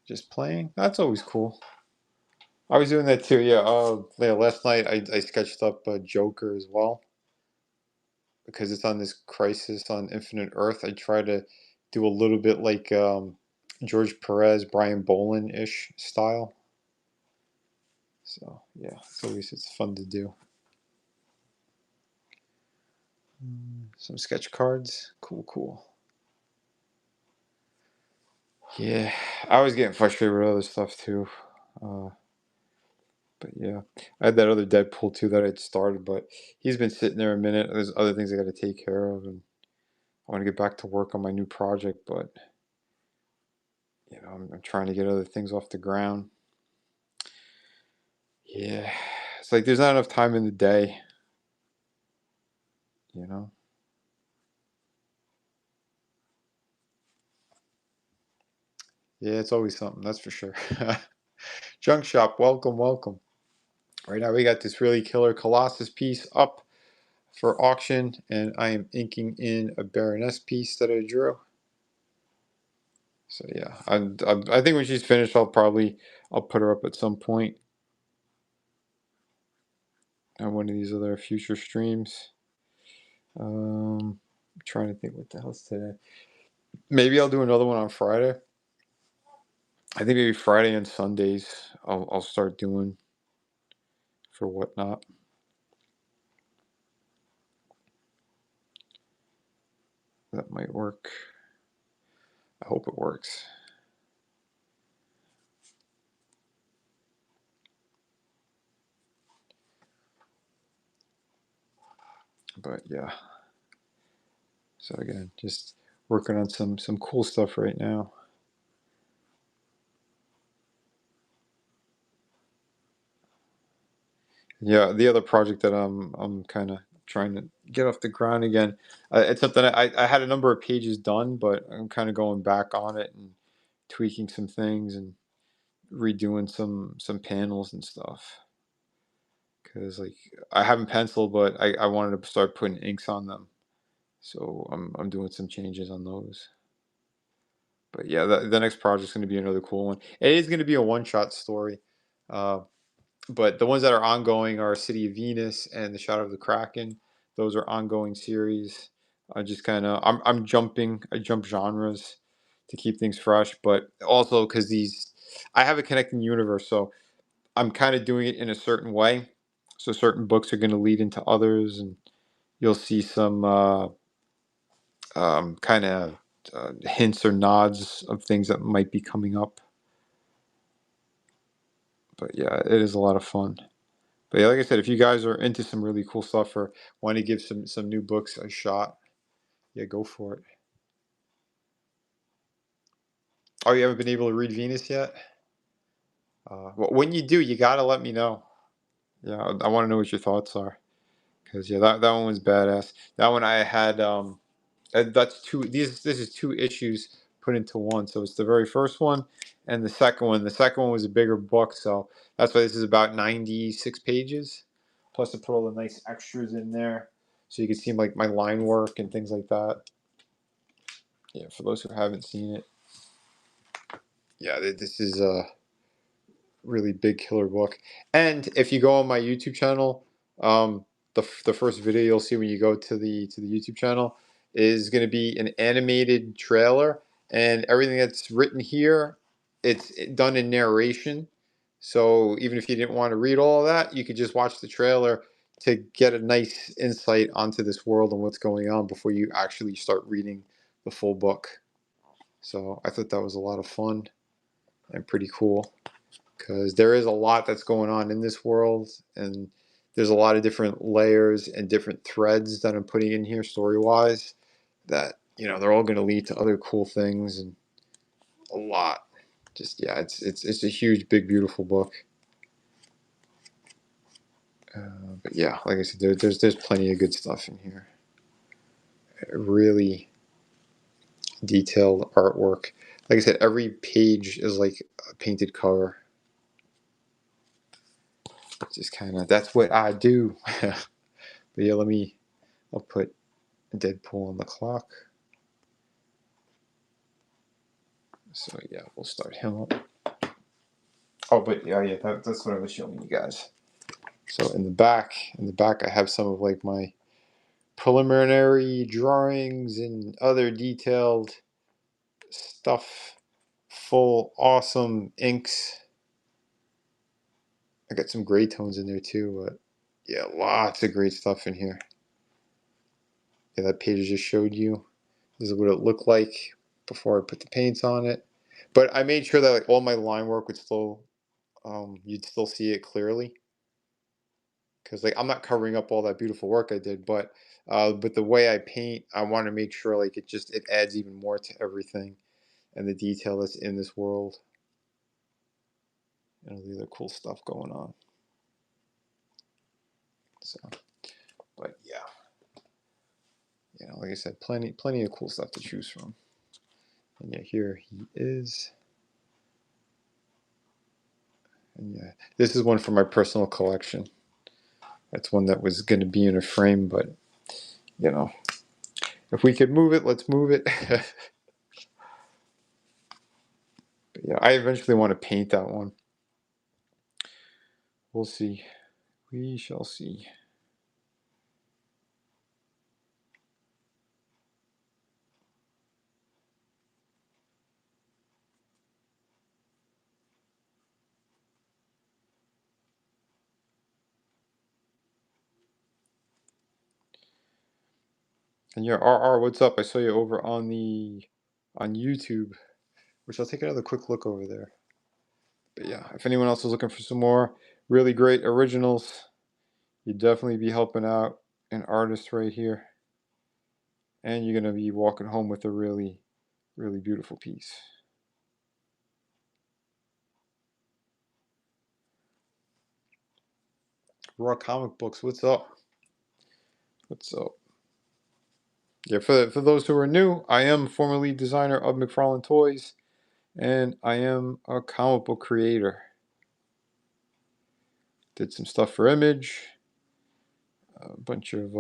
Just playing? That's always cool. I was doing that too. Yeah. Yeah. Last night I sketched up Joker as well because it's on this Crisis on Infinite Earth. I try to do a little bit like George Perez, Brian Bolin ish style. So yeah, it's fun to do. Some sketch cards. Cool. Yeah, I was getting frustrated with other stuff too. But yeah, I had that other Deadpool too that I'd started, but he's been sitting there a minute. There's other things I got to take care of, and I want to get back to work on my new project. But I'm trying to get other things off the ground. Yeah, it's like there's not enough time in the day. You know. Yeah, it's always something. That's for sure. Junk shop, welcome. Right now we got this really killer Colossus piece up for auction, and I am inking in a Baroness piece that I drew. So yeah, I think when she's finished, I'll put her up at some point on one of these other future streams. I'm trying to think what the hell's today. Maybe I'll do another one on Friday. I think maybe Friday and Sundays I'll start doing for Whatnot. That might work. I hope it works. But yeah. So again, just working on some cool stuff right now. Yeah, the other project that I'm kind of trying to get off the ground again. It's something I had a number of pages done, but I'm kind of going back on it and tweaking some things and redoing some panels and stuff. Because like I haven't penciled, but I wanted to start putting inks on them, so I'm doing some changes on those. But yeah, the next project's going to be another cool one. It is going to be a one-shot story. Uh, But the ones that are ongoing are City of Venus and The Shadow of the Kraken. Those are ongoing series. I just kind of I jump genres to keep things fresh, but also because I have a connecting universe, so I'm kind of doing it in a certain way. So certain books are going to lead into others, and you'll see some kind of hints or nods of things that might be coming up. But yeah, it is a lot of fun. But yeah, like I said, if you guys are into some really cool stuff or want to give some new books a shot, yeah, go for it. Oh, you haven't been able to read Venus yet? Well, when you do, you gotta let me know. Yeah, I want to know what your thoughts are. Because yeah, that one was badass. That one I had that's two. This is two issues put into one. So it's the very first one and the second one. The second one was a bigger book, so that's why this is about 96 pages. Plus, I put all the nice extras in there, so you can see like my line work and things like that. Yeah, for those who haven't seen it, yeah, this is a really big killer book. And if you go on my YouTube channel, the first video you'll see when you go to the YouTube channel is going to be an animated trailer, and everything that's written here, it's done in narration. So even if you didn't want to read all of that, you could just watch the trailer to get a nice insight onto this world and what's going on before you actually start reading the full book. So I thought that was a lot of fun and pretty cool because there is a lot that's going on in this world, and there's a lot of different layers and different threads that I'm putting in here story wise that they're all going to lead to other cool things and a lot. Just yeah, it's a huge, big, beautiful book. But yeah, like I said, there's plenty of good stuff in here. Really detailed artwork. Like I said, every page is like a painted cover. Just kind of that's what I do. But yeah, I'll put Deadpool on the clock. So yeah, we'll start him up. Oh, but yeah, that's what I was showing you guys. So in the back, I have some of like my preliminary drawings and other detailed stuff. Full awesome inks. I got some gray tones in there too, but yeah, lots of great stuff in here. Yeah, that page I just showed you. This is what it looked like before I put the paints on it. But I made sure that like all my line work would still, you'd still see it clearly. Because like I'm not covering up all that beautiful work I did, but the way I paint, I want to make sure like it adds even more to everything and the detail that's in this world and all the other cool stuff going on. So, but yeah, like I said, plenty of cool stuff to choose from. And yeah, here he is. Yeah, this is one for my personal collection. That's one that was going to be in a frame, but you know, if we could move it, let's move it. But yeah, I eventually want to paint that one. We'll see. We shall see. And yeah, RR, what's up? I saw you over on YouTube, which I'll take another quick look over there. But yeah, if anyone else is looking for some more really great originals, you'd definitely be helping out an artist right here. And you're going to be walking home with a really, really beautiful piece. Raw Comic Books, what's up? What's up? Yeah, for those who are new, I am formerly designer of McFarlane Toys, and I am a comic book creator. Did some stuff for Image, a bunch of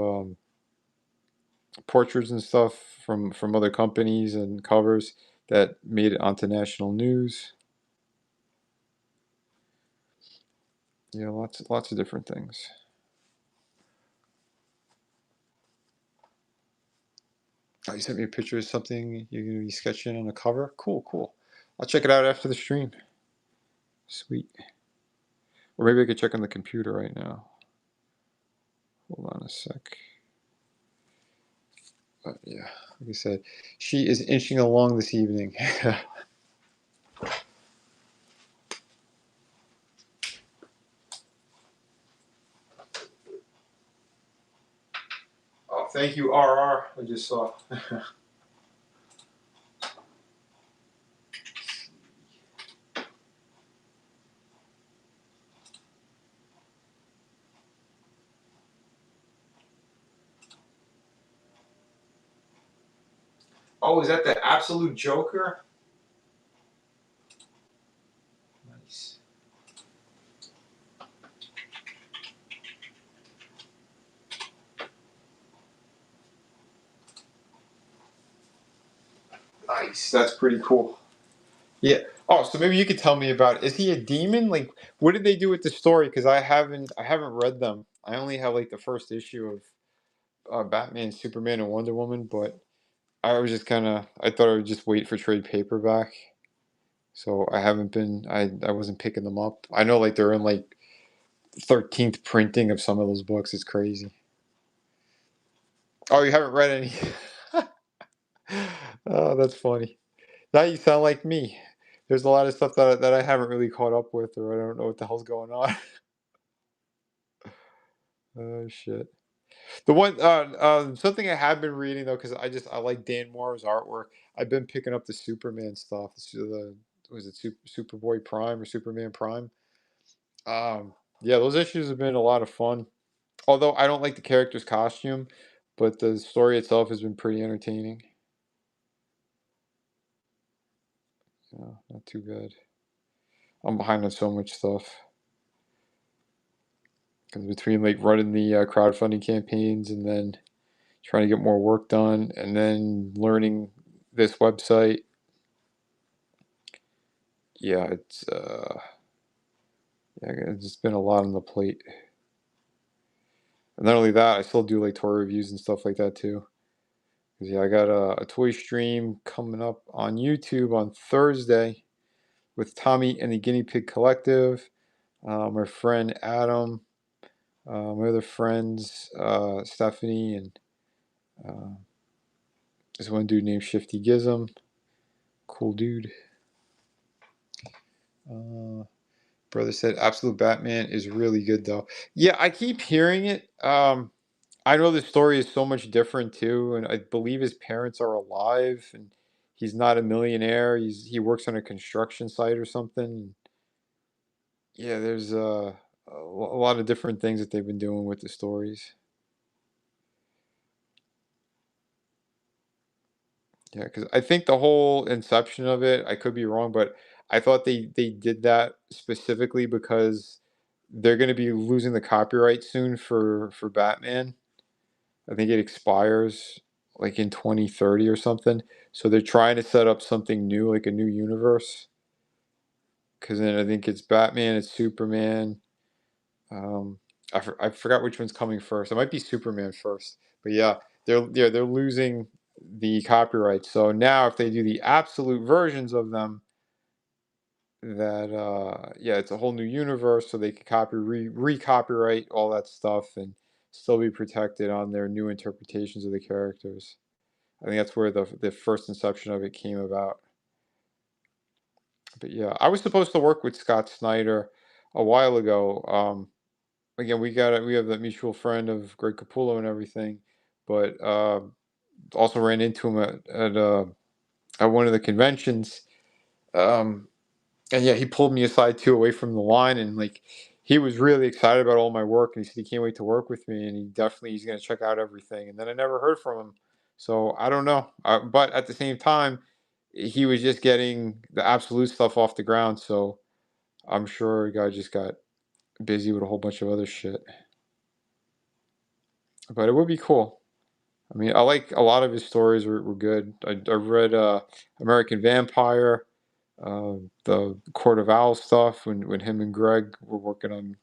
portraits and stuff from other companies and covers that made it onto national news. Yeah, lots of different things. Oh, you sent me a picture of something you're gonna be sketching on the cover. Cool. I'll check it out after the stream. Sweet. Or maybe I could check on the computer right now. Hold on a sec. But yeah, like I said, she is inching along this evening. Oh, thank you, RR. I just saw. Oh, is that the Absolute Joker? Nice. Nice. That's pretty cool. Yeah. Oh, so maybe you could tell me about. Is he a demon? Like, what did they do with the story? Because I haven't read them. I only have like the first issue of Batman, Superman, and Wonder Woman. But I was just I thought I would just wait for trade paperback. So I haven't been. I wasn't picking them up. I know like they're in like 13th printing of some of those books. It's crazy. Oh, you haven't read any? Oh, that's funny. Now you sound like me. There's a lot of stuff that I haven't really caught up with, or I don't know what the hell's going on. Oh shit. The one something I have been reading though, because I like Dan Moore's artwork. I've been picking up the Superman stuff. The was it Superboy Prime or Superman Prime? Yeah, those issues have been a lot of fun. Although I don't like the character's costume, but the story itself has been pretty entertaining. Yeah, not too bad. I'm behind on so much stuff because between like running the crowdfunding campaigns and then trying to get more work done and then learning this website, yeah, it's just been a lot on the plate. And not only that, I still do like toy reviews and stuff like that too. 'Cause, yeah, I got a toy stream coming up on YouTube on Thursday with Tommy and the Guinea Pig Collective, my friend Adam, my other friends Stephanie, and uh, this one dude named Shifty Gizm. Cool dude. Brother said Absolute Batman is really good though. Yeah, I keep hearing it. I know the story is so much different too, and I believe his parents are alive, and he's not a millionaire. He works on a construction site or something. Yeah, there's a lot of different things that they've been doing with the stories. Yeah, because I think the whole inception of it, I could be wrong, but I thought they did that specifically because they're going to be losing the copyright soon for Batman. I think it expires like in 2030 or something. So they're trying to set up something new, like a new universe. Because then I think it's Batman, it's Superman. Um, I forgot which one's coming first. It might be Superman first. But they're losing the copyright. So now if they do the absolute versions of them, that it's a whole new universe, so they can re-copyright all that stuff and still be protected on their new interpretations of the characters. I think that's where the first inception of it came about. But yeah, I was supposed to work with Scott Snyder a while ago. Again, we have the mutual friend of Greg Capullo and everything, but also ran into him at one of the conventions. Um, and yeah, he pulled me aside too, away from the line, and like he was really excited about all my work, and he said he can't wait to work with me, and he's gonna check out everything. And then I never heard from him, so I don't know. But at the same time, he was just getting the absolute stuff off the ground, so I'm sure the guy just got busy with a whole bunch of other shit. But it would be cool. I mean, I like a lot of his stories were good. I read American Vampire, the Court of Owls stuff when him and Greg were working on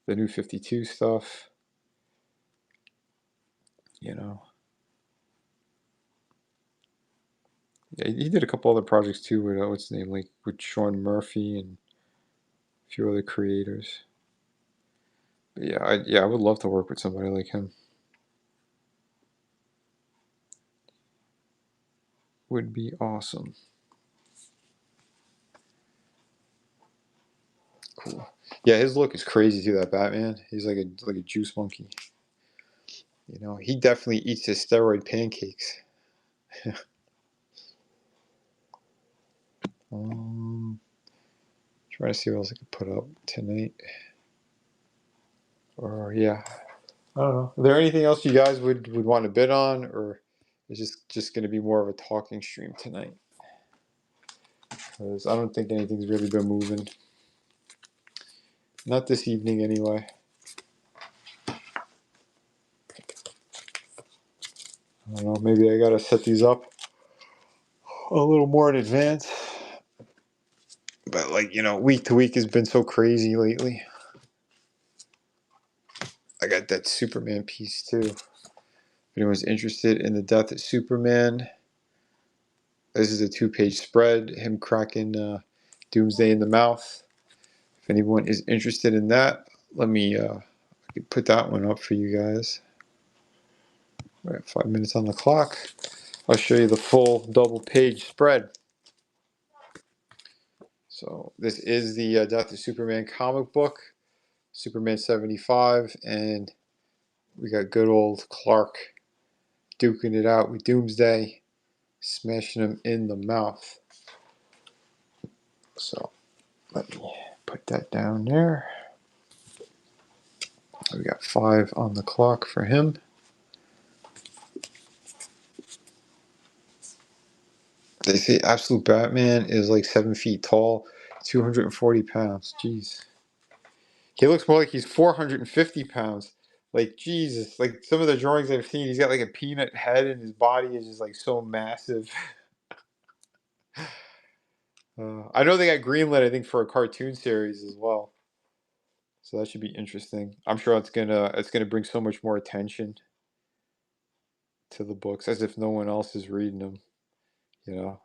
the new 52 stuff. You know, yeah, he did a couple other projects too with what's his name, like with Sean Murphy and a few other creators. But I would love to work with somebody like him. Would be awesome. Cool. Yeah, his look is crazy too. That Batman, he's like a juice monkey. You know, he definitely eats his steroid pancakes. Trying to see what else I could put up tonight. Or yeah, I don't know. Is there anything else you guys would want to bid on, or is just going to be more of a talking stream tonight? Because I don't think anything's really been moving. Not this evening, anyway. I don't know. Maybe I gotta set these up a little more in advance. But like week to week has been so crazy lately. I got that Superman piece too. If anyone's interested in the death of Superman, this is a 2-page spread. Him cracking Doomsday in the mouth. If anyone is interested in that, let me put that one up for you guys. We're at 5 minutes on the clock. I'll show you the full double-page spread. So this is the Death of Superman comic book, Superman 75, and we got good old Clark duking it out with Doomsday, smashing him in the mouth. So let me put that down there. We got 5 on the clock for him. They say Absolute Batman is like 7 feet tall, 240 pounds. Jeez. He looks more like he's 450 pounds. Like, Jesus. Like, some of the drawings I've seen, he's got like a peanut head and his body is just like so massive. I know they got greenlit, I think, for a cartoon series as well. So that should be interesting. I'm sure it's gonna bring so much more attention to the books, as if no one else is reading them.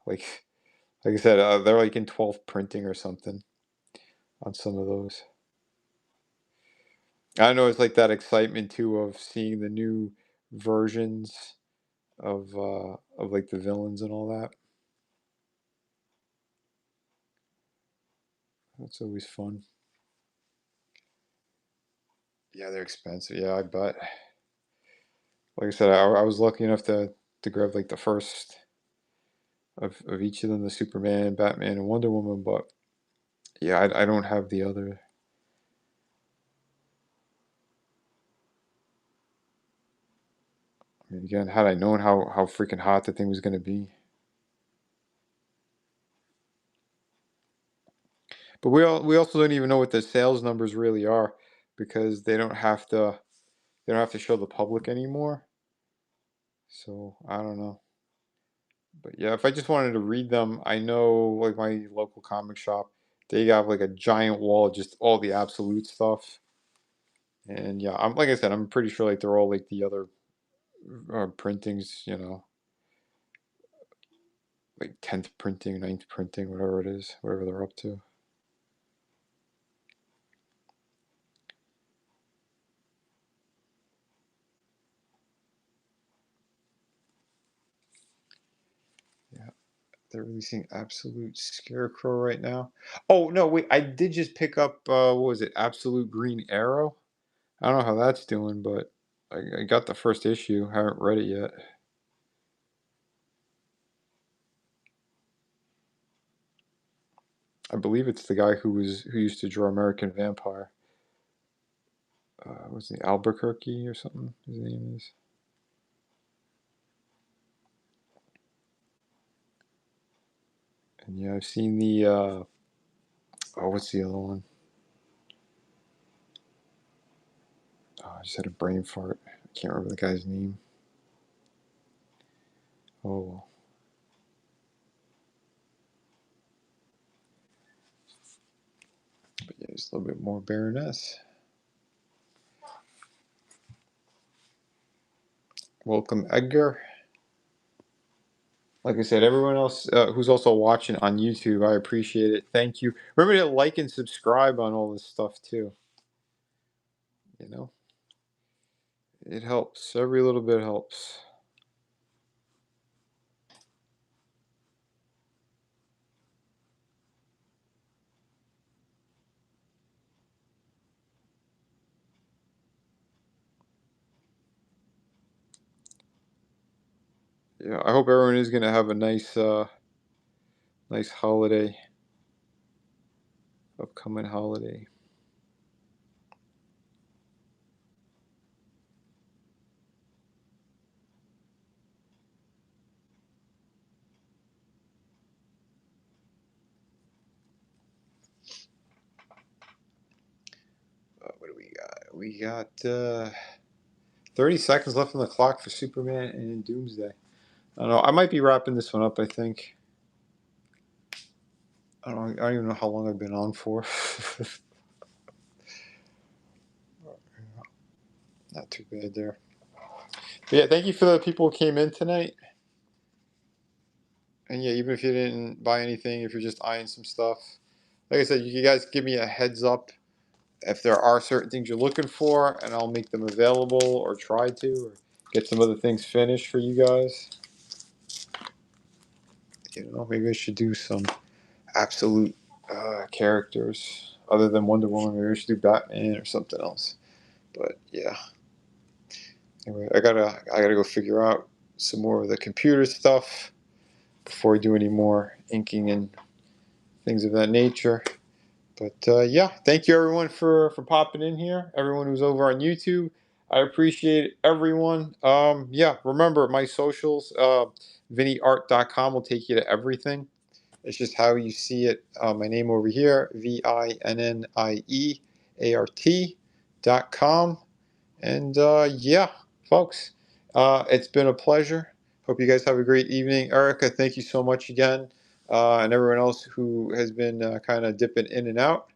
Like I said, they're like in 12th printing or something on some of those. I know it's like that excitement too of seeing the new versions of like the villains and all that. That's always fun. Yeah, they're expensive. Yeah, I bet. Like I said, I was lucky enough to grab like the first of each of them, the Superman, Batman, and Wonder Woman. But yeah, I don't have the other. I mean, again, had I known how freaking hot the thing was gonna be. But we also don't even know what the sales numbers really are because they don't have to show the public anymore. So I don't know. But yeah, if I just wanted to read them, I know like my local comic shop, they have like a giant wall of just all the absolute stuff. And yeah, I'm like I said, I'm pretty sure like they're all like the other printings, like 10th printing, ninth printing, whatever it is, whatever they're up to. Yeah, they're releasing Absolute Scarecrow right now. Oh no, wait, I did just pick up what was it, Absolute Green Arrow? I don't know how that's doing, but I got the first issue. Haven't read it yet. I believe it's the guy who used to draw American Vampire. What's the Albuquerque or something? His name is. And yeah, I've seen the. What's the other one? Oh, I just had a brain fart. I can't remember the guy's name. Oh, but yeah, just a little bit more Baroness. Welcome, Edgar. Like I said, everyone else who's also watching on YouTube, I appreciate it. Thank you. Remember to like and subscribe on all this stuff too. You know, it helps. Every little bit helps. Yeah, I hope everyone is gonna have a nice holiday, upcoming holiday. What do we got? We got 30 seconds left on the clock for Superman and Doomsday. I don't know. I might be wrapping this one up. I think. I don't even know how long I've been on for. Not too bad there. But yeah, thank you for the people who came in tonight. And yeah, even if you didn't buy anything, if you're just eyeing some stuff, like I said, you guys give me a heads up if there are certain things you're looking for, and I'll make them available or try to, or get some other things finished for you guys. Maybe I should do some absolute characters other than Wonder Woman. Maybe I should do Batman or something else. But yeah. Anyway, I gotta go figure out some more of the computer stuff before I do any more inking and things of that nature. But yeah, thank you everyone for popping in here. Everyone who's over on YouTube, I appreciate everyone. Yeah, remember my socials. VinnyArt.com will take you to everything. It's just how you see it. My name over here, VinnieArt.com. And yeah, folks, it's been a pleasure. Hope you guys have a great evening. Erica, thank you so much again. And everyone else who has been kind of dipping in and out.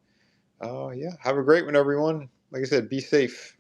Yeah, have a great one, everyone. Like I said, be safe.